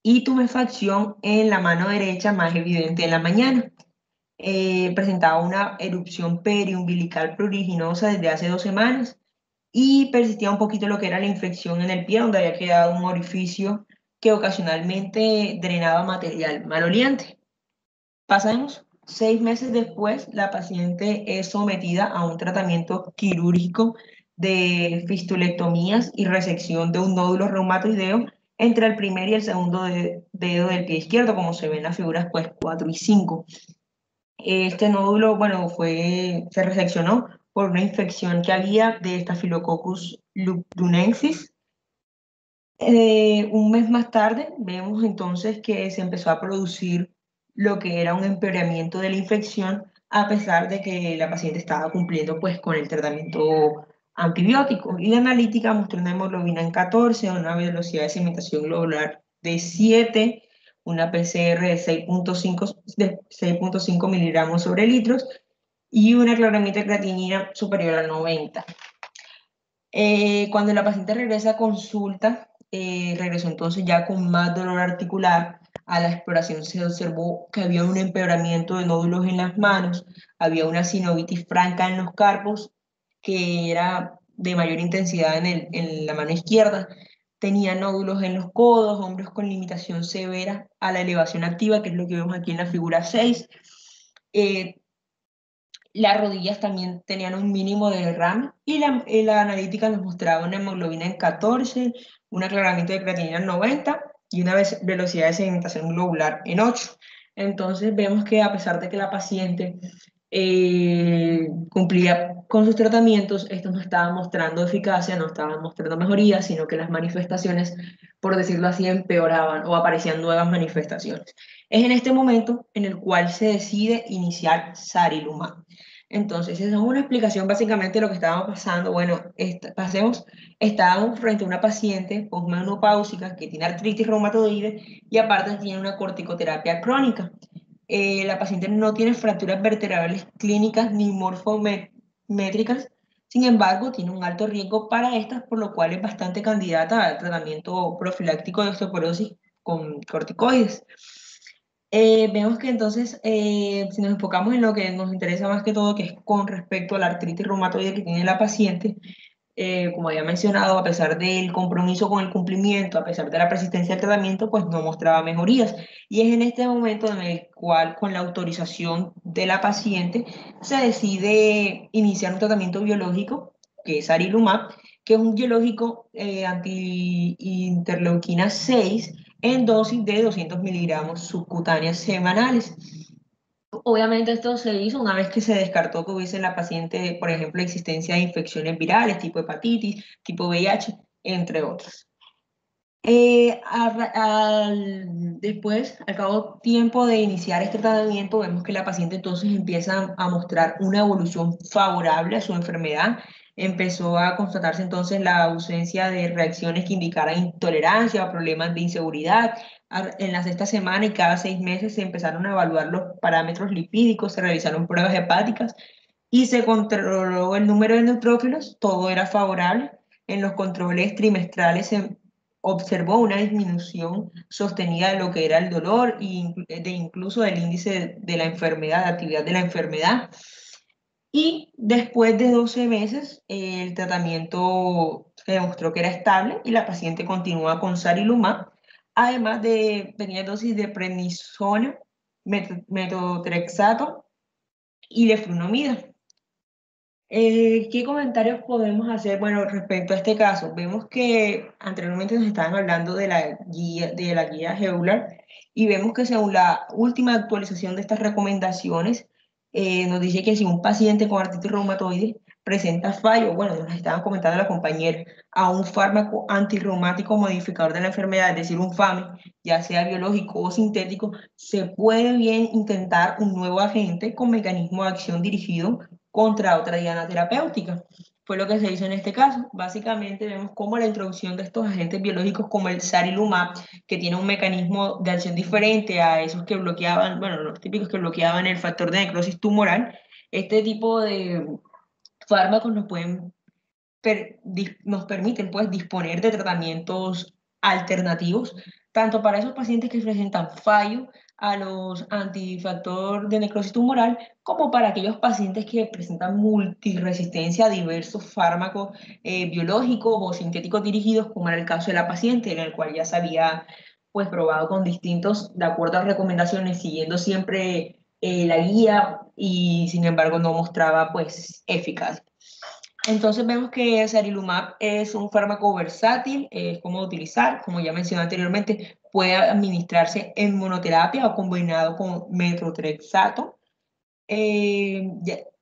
y tumefacción en la mano derecha, más evidente en la mañana. Presentaba una erupción periumbilical pruriginosa desde hace 2 semanas y persistía un poquito lo que era la infección en el pie, donde había quedado un orificio que ocasionalmente drenaba material maloliente. Pasamos. 6 meses después, la paciente es sometida a un tratamiento quirúrgico de fistulectomías y resección de un nódulo reumatoideo entre el primer y el segundo dedo del pie izquierdo, como se ven en las figuras pues 4 y 5. Este nódulo, bueno, se reseccionó por una infección que había de Staphylococcus lugdunensis. Un mes más tarde, vemos entonces que se empezó a producir lo que era un empeoramiento de la infección, a pesar de que la paciente estaba cumpliendo pues con el tratamiento antibiótico. Y la analítica mostró una hemoglobina en 14, una velocidad de sedimentación globular de 7, una PCR de 6.5 miligramos sobre litros y una cloramida de creatinina superior a 90. Cuando la paciente regresa a consulta, regresó entonces ya con más dolor articular. A la exploración se observó que había un empeoramiento de nódulos en las manos, había una sinovitis franca en los carpos, que era de mayor intensidad en la mano izquierda. Tenía nódulos en los codos, hombros con limitación severa a la elevación activa, que es lo que vemos aquí en la figura 6. Las rodillas también tenían un mínimo de derrame y la analítica nos mostraba una hemoglobina en 14, un aclaramiento de creatinina en 90 y una velocidad de sedimentación globular en 8. Entonces vemos que a pesar de que la paciente cumplía con sus tratamientos, estos no estaban mostrando eficacia, no estaban mostrando mejoría, sino que las manifestaciones, por decirlo así, empeoraban o aparecían nuevas manifestaciones. Es en este momento en el cual se decide iniciar sarilumab. Entonces, esa es una explicación básicamente de lo que estábamos pasando. Bueno, estábamos frente a una paciente posmenopáusica que tiene artritis reumatoide y aparte tiene una corticoterapia crónica. La paciente no tiene fracturas vertebrales clínicas ni morfométricas, sin embargo, tiene un alto riesgo para estas, por lo cual es bastante candidata al tratamiento profiláctico de osteoporosis con corticoides. Vemos que entonces, si nos enfocamos en lo que nos interesa más que todo, que es con respecto a la artritis reumatoide que tiene la paciente, como había mencionado, a pesar del compromiso con el cumplimiento, a pesar de la persistencia del tratamiento, pues no mostraba mejorías. Y es en este momento en el cual, con la autorización de la paciente, se decide iniciar un tratamiento biológico, que es sarilumab, que es un biológico anti-interleuquina 6 en dosis de 200 miligramos subcutáneas semanales. Obviamente esto se hizo una vez que se descartó que hubiese en la paciente, por ejemplo, existencia de infecciones virales tipo hepatitis, tipo VIH, entre otras. Después, al cabo tiempo de iniciar este tratamiento, vemos que la paciente entonces empieza a mostrar una evolución favorable a su enfermedad. Empezó a constatarse entonces la ausencia de reacciones que indicaran intolerancia o problemas de inseguridad. En la sexta semana y cada 6 meses se empezaron a evaluar los parámetros lipídicos, se realizaron pruebas hepáticas y se controló el número de neutrófilos, todo era favorable. En los controles trimestrales se observó una disminución sostenida de lo que era el dolor y incluso del índice de la enfermedad, de actividad de la enfermedad. Y después de 12 meses, el tratamiento se demostró que era estable y la paciente continúa con sarilumab, además de pequeñas dosis de prednisona, metotrexato y leflunomida. ¿Qué comentarios podemos hacer? Bueno, respecto a este caso, vemos que anteriormente nos estaban hablando de la guía Euler y vemos que según la última actualización de estas recomendaciones, nos dice que si un paciente con artritis reumatoide presenta fallo, bueno, nos estaban comentando la compañera, a un fármaco antirreumático modificador de la enfermedad, es decir, un FAME, ya sea biológico o sintético, se puede bien intentar un nuevo agente con mecanismo de acción dirigido contra otra diana terapéutica. Fue lo que se hizo en este caso. Básicamente vemos cómo la introducción de estos agentes biológicos como el sarilumab, que tiene un mecanismo de acción diferente a esos que bloqueaban, bueno, los típicos que bloqueaban el factor de necrosis tumoral, este tipo de fármacos nos permiten pues disponer de tratamientos alternativos, tanto para esos pacientes que presentan fallo a los antifactor de necrosis tumoral, como para aquellos pacientes que presentan multiresistencia a diversos fármacos biológicos o sintéticos dirigidos, como era el caso de la paciente, en el cual ya se había pues probado con distintos, de acuerdo a recomendaciones, siguiendo siempre la guía y sin embargo no mostraba pues eficacia. Entonces vemos que sarilumab es un fármaco versátil, es cómo utilizar, como ya mencioné anteriormente, puede administrarse en monoterapia o combinado con metotrexato.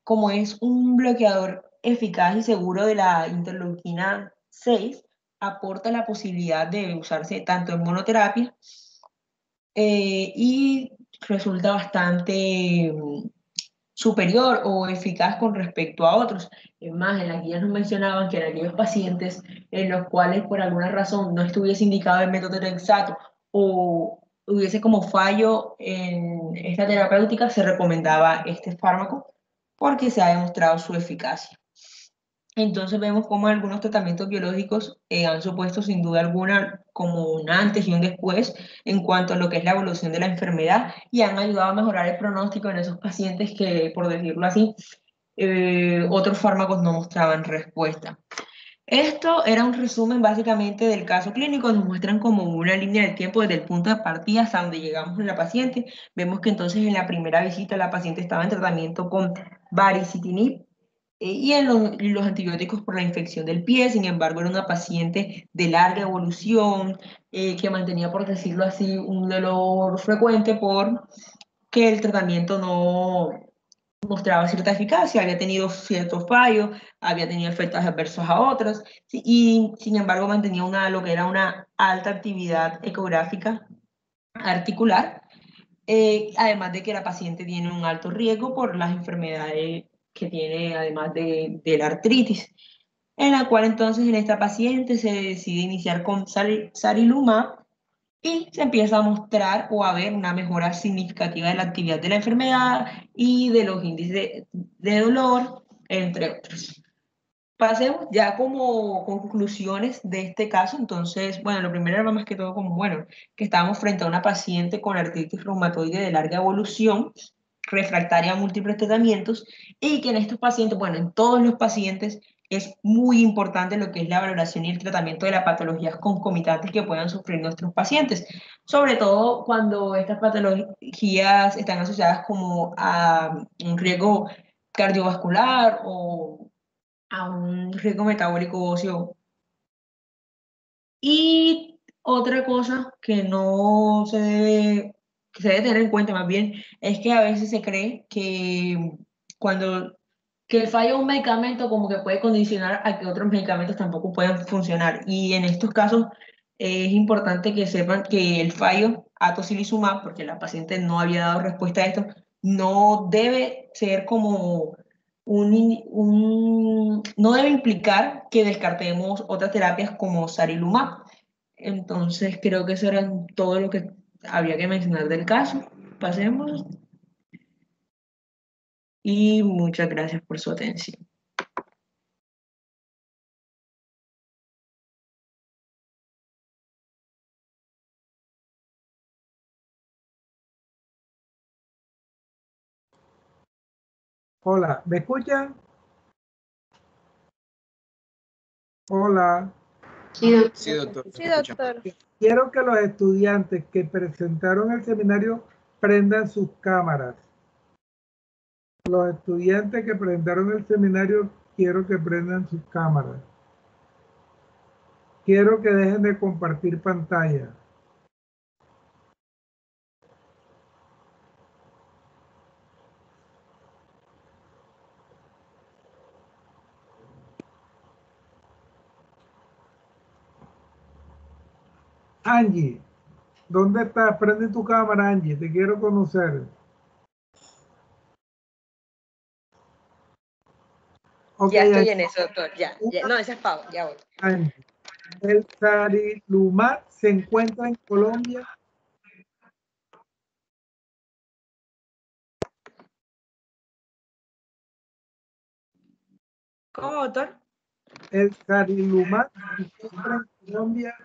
Como es un bloqueador eficaz y seguro de la interleuquina 6, aporta la posibilidad de usarse tanto en monoterapia y resulta bastante superior o eficaz con respecto a otros. Es más, en las guías nos mencionaban que en aquellos pacientes en los cuales por alguna razón no estuviese indicado el metotrexato o hubiese como fallo en esta terapéutica, se recomendaba este fármaco porque se ha demostrado su eficacia. Entonces vemos cómo algunos tratamientos biológicos han supuesto sin duda alguna como un antes y un después en cuanto a lo que es la evolución de la enfermedad y han ayudado a mejorar el pronóstico en esos pacientes que, por decirlo así, otros fármacos no mostraban respuesta. Esto era un resumen básicamente del caso clínico, nos muestran como una línea del tiempo desde el punto de partida hasta donde llegamos en la paciente. Vemos que entonces en la primera visita la paciente estaba en tratamiento con baricitinib, y en los antibióticos por la infección del pie. Sin embargo, era una paciente de larga evolución que mantenía, por decirlo así, un dolor frecuente por que el tratamiento no mostraba cierta eficacia, había tenido ciertos fallos, había tenido efectos adversos a otros, y sin embargo mantenía lo que era una alta actividad ecográfica articular, además de que la paciente tiene un alto riesgo por las enfermedades que tiene, además de la artritis, en la cual entonces en esta paciente se decide iniciar con sarilumab y se empieza a mostrar o a ver una mejora significativa de la actividad de la enfermedad y de los índices de dolor, entre otros. Pasemos ya como conclusiones de este caso. Entonces, bueno, lo primero era más que todo como, bueno, que estábamos frente a una paciente con artritis reumatoide de larga evolución, refractaria a múltiples tratamientos, y que en estos pacientes, bueno, en todos los pacientes es muy importante lo que es la valoración y el tratamiento de las patologías concomitantes que puedan sufrir nuestros pacientes, sobre todo cuando estas patologías están asociadas como a un riesgo cardiovascular o a un riesgo metabólico óseo. Y otra cosa que no se debe que se debe tener en cuenta más bien es que a veces se cree que que el fallo de un medicamento como que puede condicionar a que otros medicamentos tampoco puedan funcionar. Y en estos casos es importante que sepan que el fallo a tocilizumab, porque la paciente no había dado respuesta a esto, no debe ser como no debe implicar que descartemos otras terapias como sarilumab. Entonces creo que eso era todo lo que había que mencionar del caso. Pasemos. Y muchas gracias por su atención. Hola, ¿me escuchan? Hola. Sí, doctor. Sí, doctor. Sí, doctor. Quiero que los estudiantes que presentaron el seminario prendan sus cámaras. Los estudiantes que presentaron el seminario, quiero que prendan sus cámaras. Quiero que dejen de compartir pantalla. Angie, ¿dónde estás? Prende tu cámara, Angie, te quiero conocer. Okay, ya estoy Angie. en eso, doctor. Ya. No, esa es Pau, ya voy. Angie, el sarilumab se encuentra en Colombia. ¿Cómo, doctor? El sarilumab se encuentra en Colombia.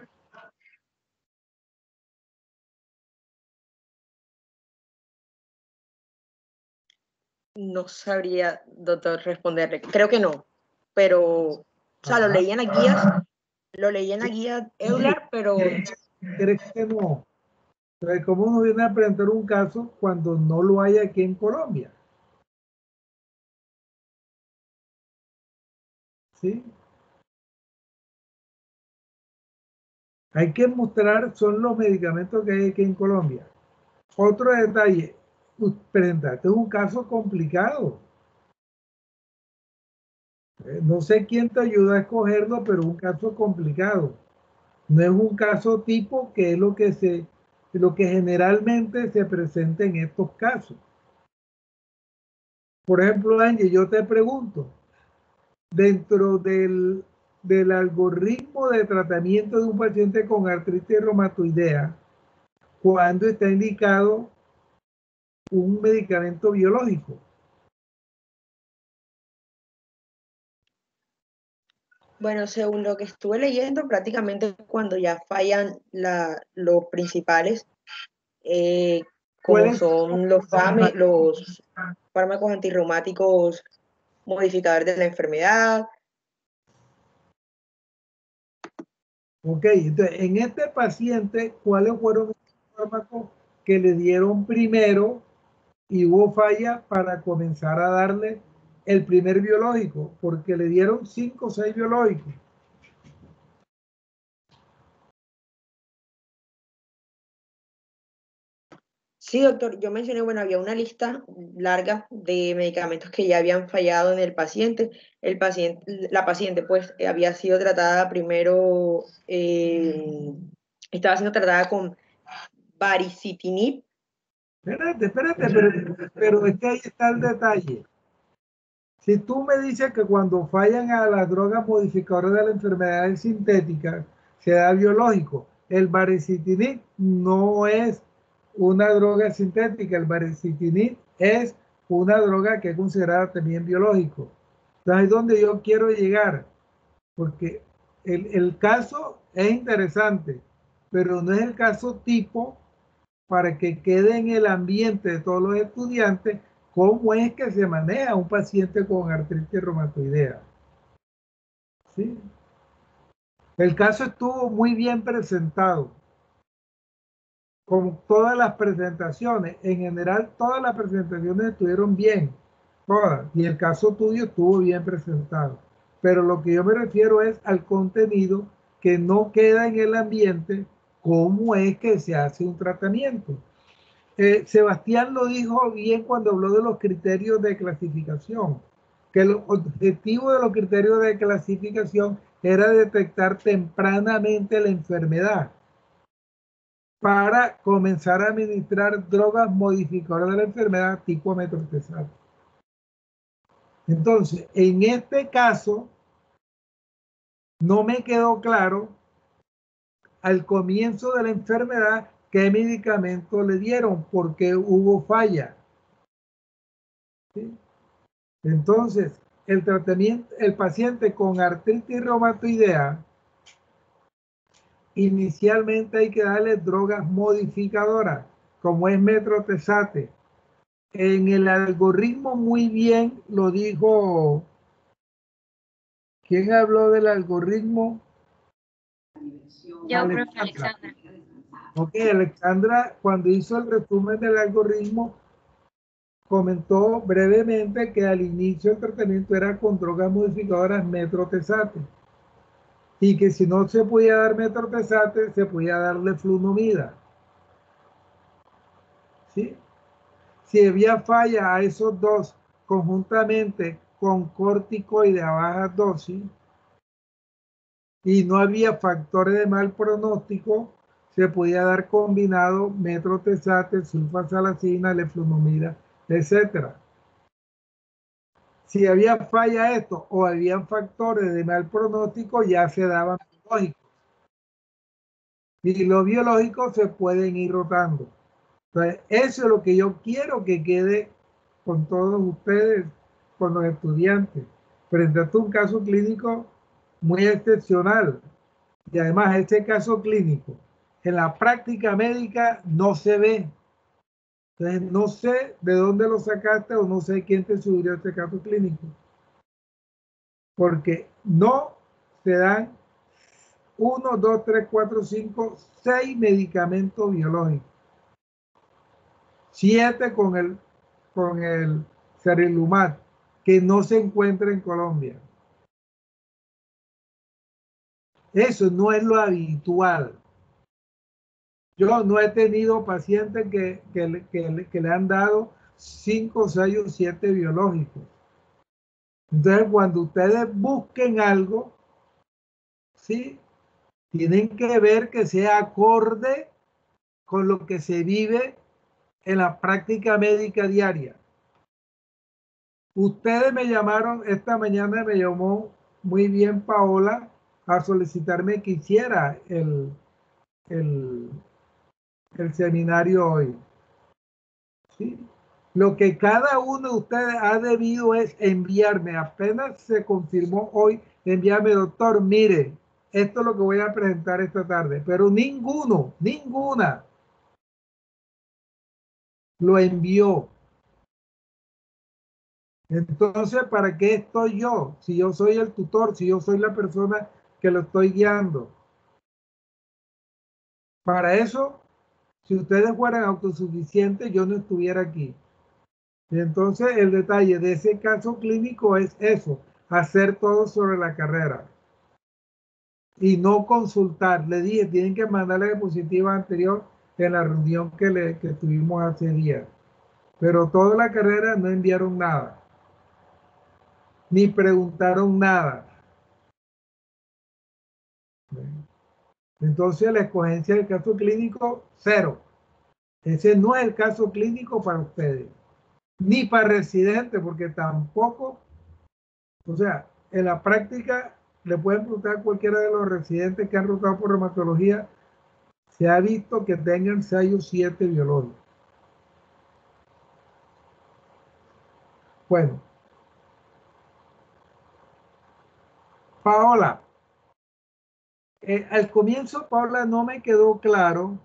No sabría, doctor, responderle. Creo que no, pero, o sea, lo leí en la guía Euler, pero ¿Crees que no? Entonces, ¿cómo uno viene a presentar un caso cuando no lo hay aquí en Colombia? ¿Sí? Hay que mostrar, son los medicamentos que hay aquí en Colombia. Otro detalle, presentaste un caso complicado. No sé quién te ayuda a escogerlo, pero un caso complicado. No es un caso tipo que es lo que generalmente se presenta en estos casos. Por ejemplo, Ángel, yo te pregunto, dentro del algoritmo de tratamiento de un paciente con artritis reumatoidea, ¿cuándo está indicado un medicamento biológico? bueno, según lo que estuve leyendo, prácticamente cuando ya fallan los principales, como son los fármacos antirreumáticos modificadores de la enfermedad. Ok, entonces en este paciente, ¿cuáles fueron los fármacos que le dieron primero y hubo falla para comenzar a darle el primer biológico? Porque le dieron 5 o 6 biológicos. Sí, doctor, yo mencioné, bueno, había una lista larga de medicamentos que ya habían fallado en el paciente. La paciente, pues, había sido tratada primero, estaba siendo tratada con baricitinib. Espérate, pero es que ahí está el detalle. Si tú me dices que cuando fallan a las drogas modificadoras de la enfermedad sintética se da biológico, el baricitinib no es una droga sintética, el baricitinib es una droga que es considerada también biológico. Entonces ahí es donde yo quiero llegar, porque el caso es interesante, pero no es el caso tipo para que quede en el ambiente de todos los estudiantes cómo es que se maneja un paciente con artritis reumatoidea. ¿Sí? El caso estuvo muy bien presentado, como todas las presentaciones. En general, todas las presentaciones estuvieron bien, todas, y el caso tuyo estuvo bien presentado. Pero lo que yo me refiero es al contenido que no queda en el ambiente, cómo es que se hace un tratamiento. Sebastián lo dijo bien cuando habló de los criterios de clasificación, que el objetivo de los criterios de clasificación era detectar tempranamente la enfermedad para comenzar a administrar drogas modificadoras de la enfermedad tipo metotrexato. Entonces, en este caso, no me quedó claro al comienzo de la enfermedad qué medicamento le dieron, porque hubo falla. ¿Sí? Entonces, el tratamiento, el paciente con artritis reumatoidea, inicialmente hay que darle drogas modificadoras, como es metotrexato. En el algoritmo muy bien lo dijo, ¿quién habló del algoritmo? Yo, profe Alexandra. Ok, Alexandra, cuando hizo el resumen del algoritmo, comentó brevemente que al inicio el tratamiento era con drogas modificadoras metotrexato y que si no se podía dar metotrexato, se podía darle flunomida. ¿Sí? Si había falla a esos dos conjuntamente con corticoide a baja dosis y no había factores de mal pronóstico, se podía dar combinado metotrexato, sulfasalazina, leflunomida, etc. Si había falla esto o habían factores de mal pronóstico, ya se daban biológicos. Y los biológicos se pueden ir rotando. Entonces, eso es lo que yo quiero que quede con todos ustedes, con los estudiantes. Frente a un caso clínico muy excepcional. Y además, este caso clínico en la práctica médica no se ve. Entonces, no sé de dónde lo sacaste o no sé quién te subió este caso clínico. Porque no se dan 1, 2, 3, 4, 5, 6 medicamentos biológicos. 7 con el Serilumat, que no se encuentra en Colombia. Eso no es lo habitual. Yo no he tenido pacientes que le han dado 5, 6 o 7 biológicos. Entonces, cuando ustedes busquen algo, ¿sí? Tienen que ver que sea acorde con lo que se vive en la práctica médica diaria. Ustedes me llamaron, esta mañana me llamó muy bien Paola a solicitarme que hiciera el seminario hoy. ¿Sí? Lo que cada uno de ustedes ha debido es enviarme, apenas se confirmó hoy, enviarme, doctor, mire, esto es lo que voy a presentar esta tarde, pero ninguna lo envió. Entonces, ¿para qué estoy yo? Si yo soy el tutor, si yo soy la persona que lo estoy guiando. Para eso, si ustedes fueran autosuficientes, yo no estuviera aquí. Y entonces, el detalle de ese caso clínico es eso, hacer todo sobre la carrera. Y no consultar. Le dije, tienen que mandarle diapositiva anterior en la reunión que tuvimos hace días. Pero toda la carrera no enviaron nada. Ni preguntaron nada. Entonces la escogencia del caso clínico, 0. Ese no es el caso clínico para ustedes. Ni para residentes, porque tampoco, o sea, en la práctica le pueden preguntar a cualquiera de los residentes que han rotado por reumatología, se ha visto que tengan 6 o 7 biológicos. Bueno. Paola, al comienzo, Paola, no me quedó claro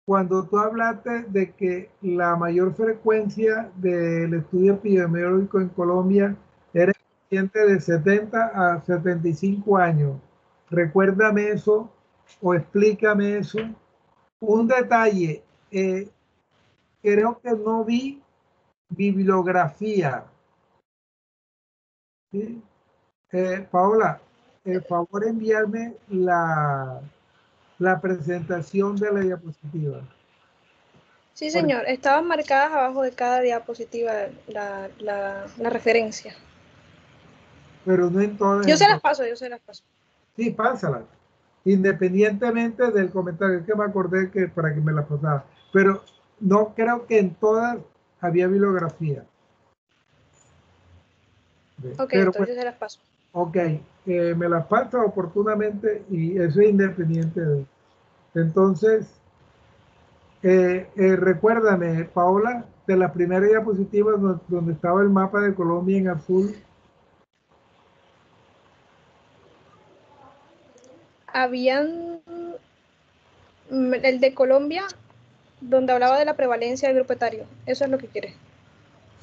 cuando tú hablaste de que la mayor frecuencia del estudio epidemiológico en Colombia era paciente de 70 a 75 años. Recuérdame eso o explícame eso. Un detalle, creo que no vi bibliografía. ¿Sí? Paola, por favor enviarme la presentación de la diapositiva. Sí, señor. Estaban marcadas abajo de cada diapositiva la referencia. Pero no en todas. Yo se las paso. Sí, pásalas. Independientemente del comentario, es que me acordé que para que me la pasara. Pero no creo que en todas había bibliografía. Ok, pero entonces yo se las paso. Ok, me las pasa oportunamente y eso es independiente de. Entonces, recuérdame, Paola, de la primera diapositiva donde estaba el mapa de Colombia en azul. Habían el de Colombia, donde hablaba de la prevalencia del grupo etario. Eso es lo que quiere.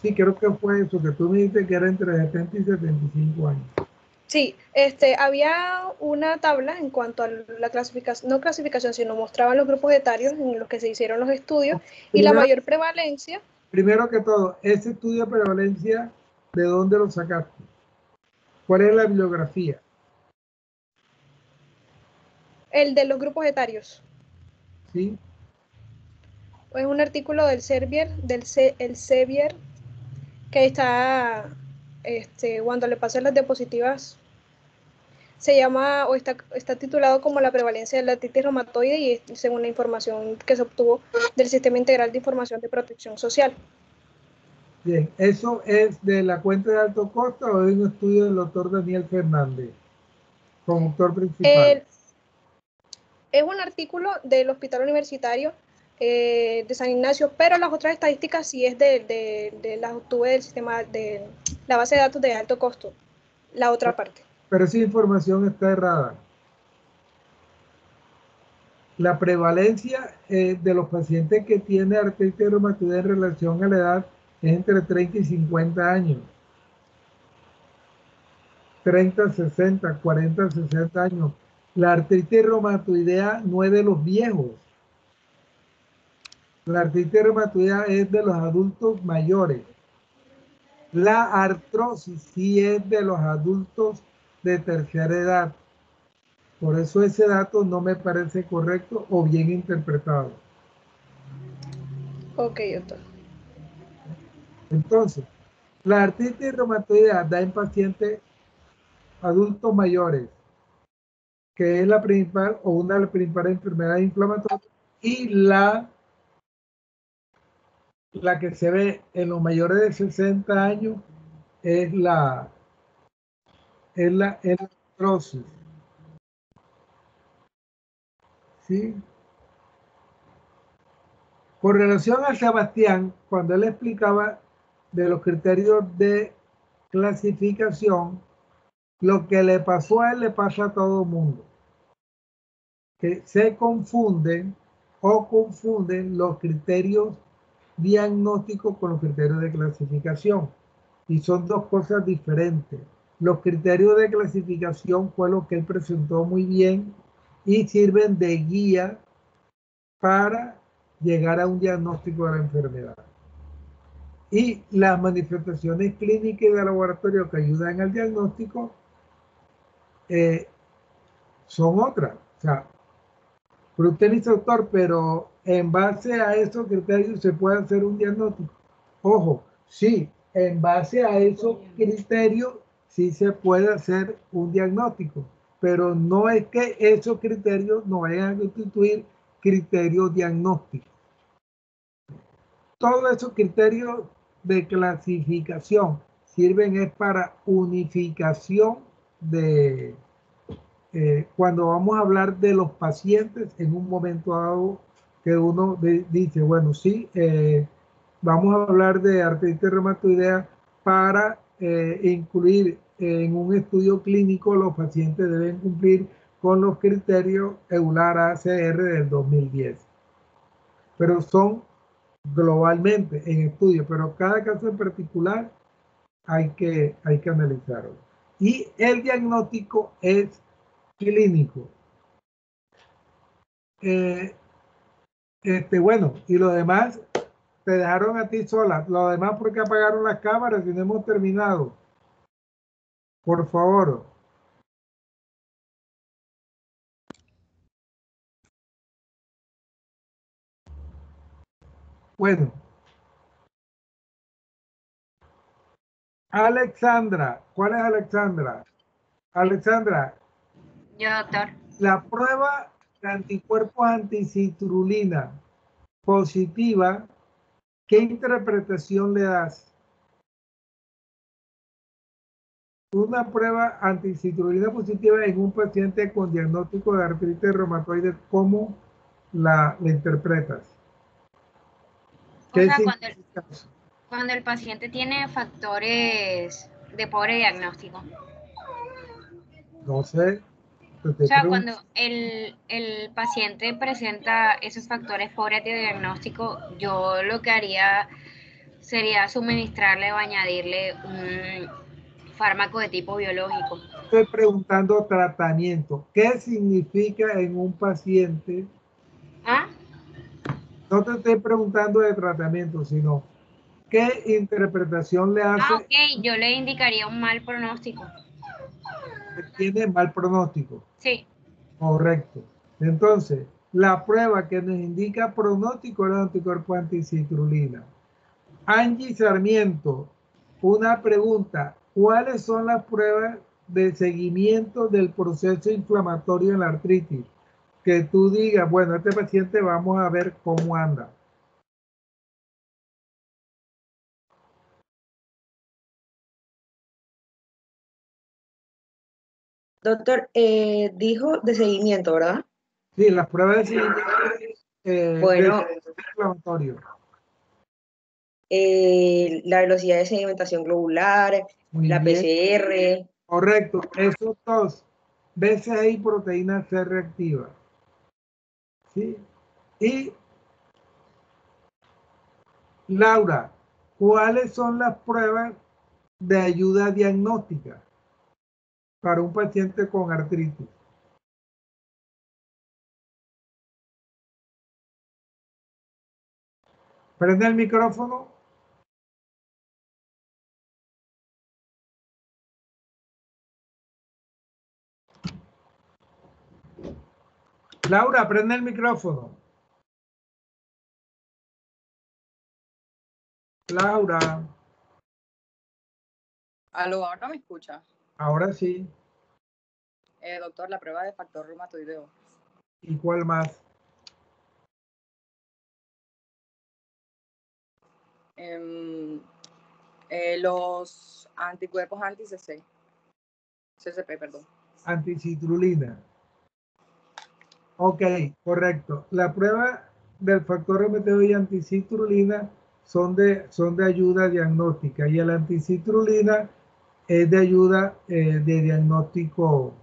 Sí, creo que fue eso, que tú me dijiste que era entre 70 y 75 años. Sí, había una tabla en cuanto a la clasificación, no clasificación, sino mostraban los grupos etarios en los que se hicieron los estudios y la mayor prevalencia. Primero que todo, ese estudio de prevalencia, ¿de dónde lo sacaste? ¿Cuál es la bibliografía? El de los grupos etarios. ¿Sí? Es un artículo del Sevier, el Sevier, que está, cuando le pasen las diapositivas, se llama o está titulado como la prevalencia de la artritis reumatoide y es según la información que se obtuvo del Sistema Integral de Información de Protección Social. Bien, ¿eso es de la cuenta de alto costo o es un estudio del doctor Daniel Fernández, como autor principal? Es un artículo del Hospital Universitario de San Ignacio, pero las otras estadísticas sí es de las obtuve del sistema de la base de datos de alto costo, la otra parte. Pero esa información está errada. La prevalencia de los pacientes que tienen artritis reumatoide en relación a la edad es entre 30 y 50 años. 30, 60, 40, 60 años. La artritis reumatoidea no es de los viejos. La artritis reumatoidea es de los adultos mayores. La artrosis sí es de los adultos de tercera edad. Por eso ese dato no me parece correcto o bien interpretado. Ok, doctor. Entonces, la artritis reumatoidea da en pacientes adultos mayores, que es la principal o una de las principales enfermedades inflamatorias, y la que se ve en los mayores de 60 años es la artrosis. ¿Sí? Con relación a Sebastián, cuando él explicaba de los criterios de clasificación, lo que le pasó a él le pasa a todo el mundo. Que se confunden los criterios diagnósticos con los criterios de clasificación. Y son dos cosas diferentes. Los criterios de clasificación fue lo que él presentó muy bien y sirven de guía para llegar a un diagnóstico de la enfermedad. Y las manifestaciones clínicas y de laboratorio que ayudan al diagnóstico son otras. O sea, pero usted dice, doctor, pero en base a esos criterios se puede hacer un diagnóstico. Ojo, sí, en base a esos criterios sí se puede hacer un diagnóstico, pero no es que esos criterios no vayan a constituir criterios diagnósticos. Todos esos criterios de clasificación sirven es para unificación de cuando vamos a hablar de los pacientes en un momento dado que uno dice, bueno, sí, vamos a hablar de artritis reumatoidea para incluir en un estudio clínico los pacientes deben cumplir con los criterios EULAR ACR del 2010. Pero son globalmente en estudio, pero cada caso en particular hay que analizarlo. Y el diagnóstico es clínico. Bueno, y lo demás te dejaron a ti sola. Lo demás porque apagaron las cámaras y no hemos terminado. Por favor. Bueno, Alexandra, ¿cuál es Alexandra? Alexandra, Yo, doctor. la prueba de anticuerpos anticitrulina positiva, ¿qué interpretación le das? Una prueba anticitrulina positiva en un paciente con diagnóstico de artritis reumatoide, ¿cómo la interpretas? O sea, significa eso? cuando el paciente tiene factores de pobre diagnóstico. No sé. O sea, cuando el paciente presenta esos factores pobres de diagnóstico, yo lo que haría sería suministrarle o añadirle un fármaco de tipo biológico. Estoy preguntando tratamiento. ¿Qué significa en un paciente? ¿Ah? No te estoy preguntando de tratamiento, sino ¿qué interpretación le hace? Ah, ok. Yo le indicaría un mal pronóstico. Que tiene mal pronóstico. Sí. Correcto. Entonces, la prueba que nos indica pronóstico es el anticuerpo anticitrulina. Angie Sarmiento, una pregunta. ¿Cuáles son las pruebas de seguimiento del proceso inflamatorio en la artritis? Que tú digas, bueno, este paciente vamos a ver cómo anda. Doctor, dijo de seguimiento, ¿verdad? Sí, las pruebas de seguimiento Bueno, inflamatorio. La velocidad de sedimentación globular, Muy la bien. PCR. Correcto, esos dos. BCA y proteína C reactiva. ¿Sí? Y Laura, ¿cuáles son las pruebas de ayuda diagnóstica para un paciente con artritis? Prende el micrófono. Laura, prende el micrófono. Laura. Aló, ¿ahora me escucha? Ahora sí. Doctor, la prueba de factor reumatoideo. ¿Y cuál más? Los anticuerpos anti-CC. CCP, perdón. Anticitrulina. Ok, correcto. La prueba del factor reumatoideo y anticitrulina son de ayuda diagnóstica y el anticitrulina es de ayuda de diagnóstico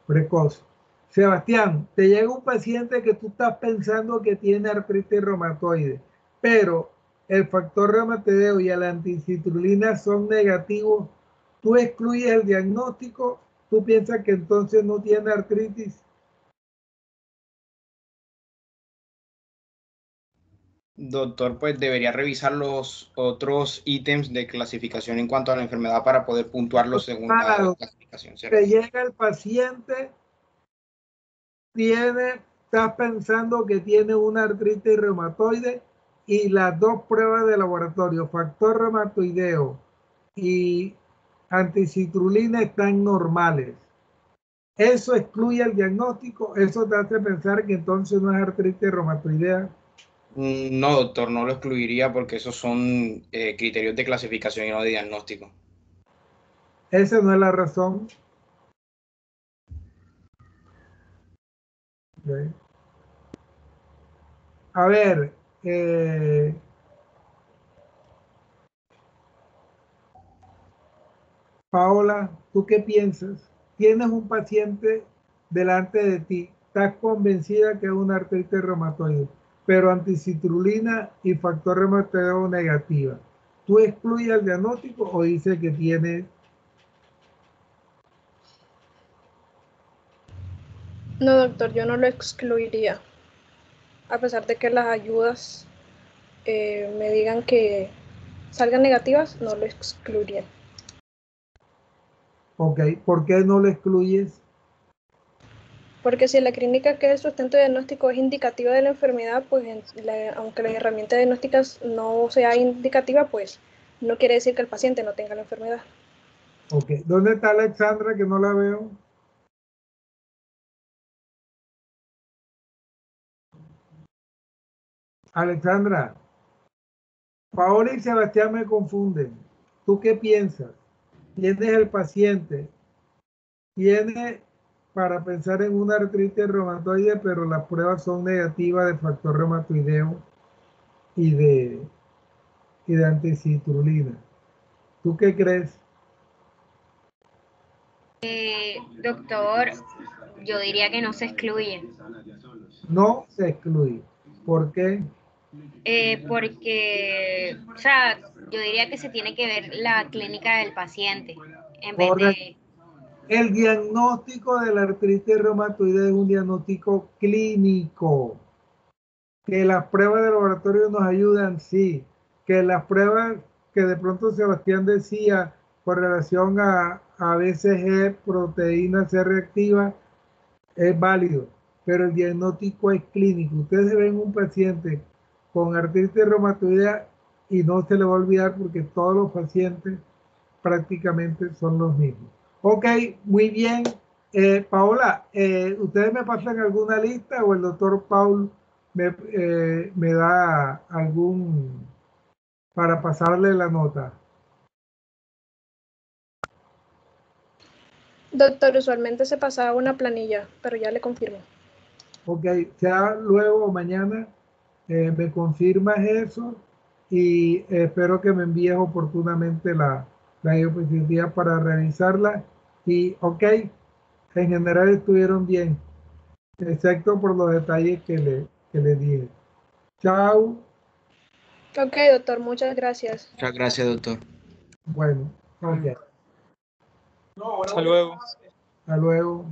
precoz. Sebastián, te llega un paciente que tú estás pensando que tiene artritis reumatoide, pero el factor reumatoideo y la anticitrulina son negativos. Tú excluyes el diagnóstico, tú piensas que entonces no tiene artritis. Doctor, pues debería revisar los otros ítems de clasificación en cuanto a la enfermedad para poder puntuarlos según la clasificación. Te llega el paciente, estás pensando que tiene una artritis reumatoide y las dos pruebas de laboratorio, factor reumatoideo y anticitrulina, están normales. Eso excluye el diagnóstico, eso te hace pensar que entonces no es artritis reumatoidea. No, doctor, no lo excluiría porque esos son criterios de clasificación y no de diagnóstico. Esa no es la razón. Okay. A ver, Paola, ¿tú qué piensas? Tienes un paciente delante de ti, estás convencida que es una artritis reumatoide, pero anticitrulina y factor reumatoideo negativa. ¿Tú excluyes el diagnóstico o dices que tiene? No, doctor, yo no lo excluiría. A pesar de que las ayudas me digan que salgan negativas, no lo excluiría. Ok, ¿por qué no lo excluyes? Porque si la clínica que es el sustento diagnóstico es indicativa de la enfermedad, pues aunque la herramienta diagnóstica no sea indicativa, pues no quiere decir que el paciente no tenga la enfermedad. Ok, ¿dónde está Alexandra que no la veo? Alexandra, Paola y Sebastián me confunden. ¿Tú qué piensas? ¿Quién es el paciente? Tiene para pensar en una artritis reumatoide, pero las pruebas son negativas de factor reumatoideo y de anticitrulina. ¿Tú qué crees? Doctor, yo diría que no se excluye. No se excluye. ¿Por qué? Porque, o sea, yo diría que se tiene que ver la clínica del paciente en vez Correcto. de... El diagnóstico de la artritis reumatoide es un diagnóstico clínico. Que las pruebas de laboratorio nos ayudan, sí. Que las pruebas que de pronto Sebastián decía con relación a BCG, proteína C reactiva, es válido. Pero el diagnóstico es clínico. Ustedes ven un paciente con artritis reumatoide y no se le va a olvidar porque todos los pacientes prácticamente son los mismos. Ok, muy bien. Paola, ¿ustedes me pasan alguna lista o el doctor Paul me da algún para pasarle la nota? Doctor, usualmente se pasaba una planilla, pero ya le confirmo. Ok, ya luego o mañana me confirmas eso y espero que me envíes oportunamente la diapositiva para revisarla. Y ok, en general estuvieron bien, excepto por los detalles que le dije. Chao. Ok, doctor, muchas gracias. Muchas gracias, doctor. Bueno, ok. Hasta luego. Hasta luego.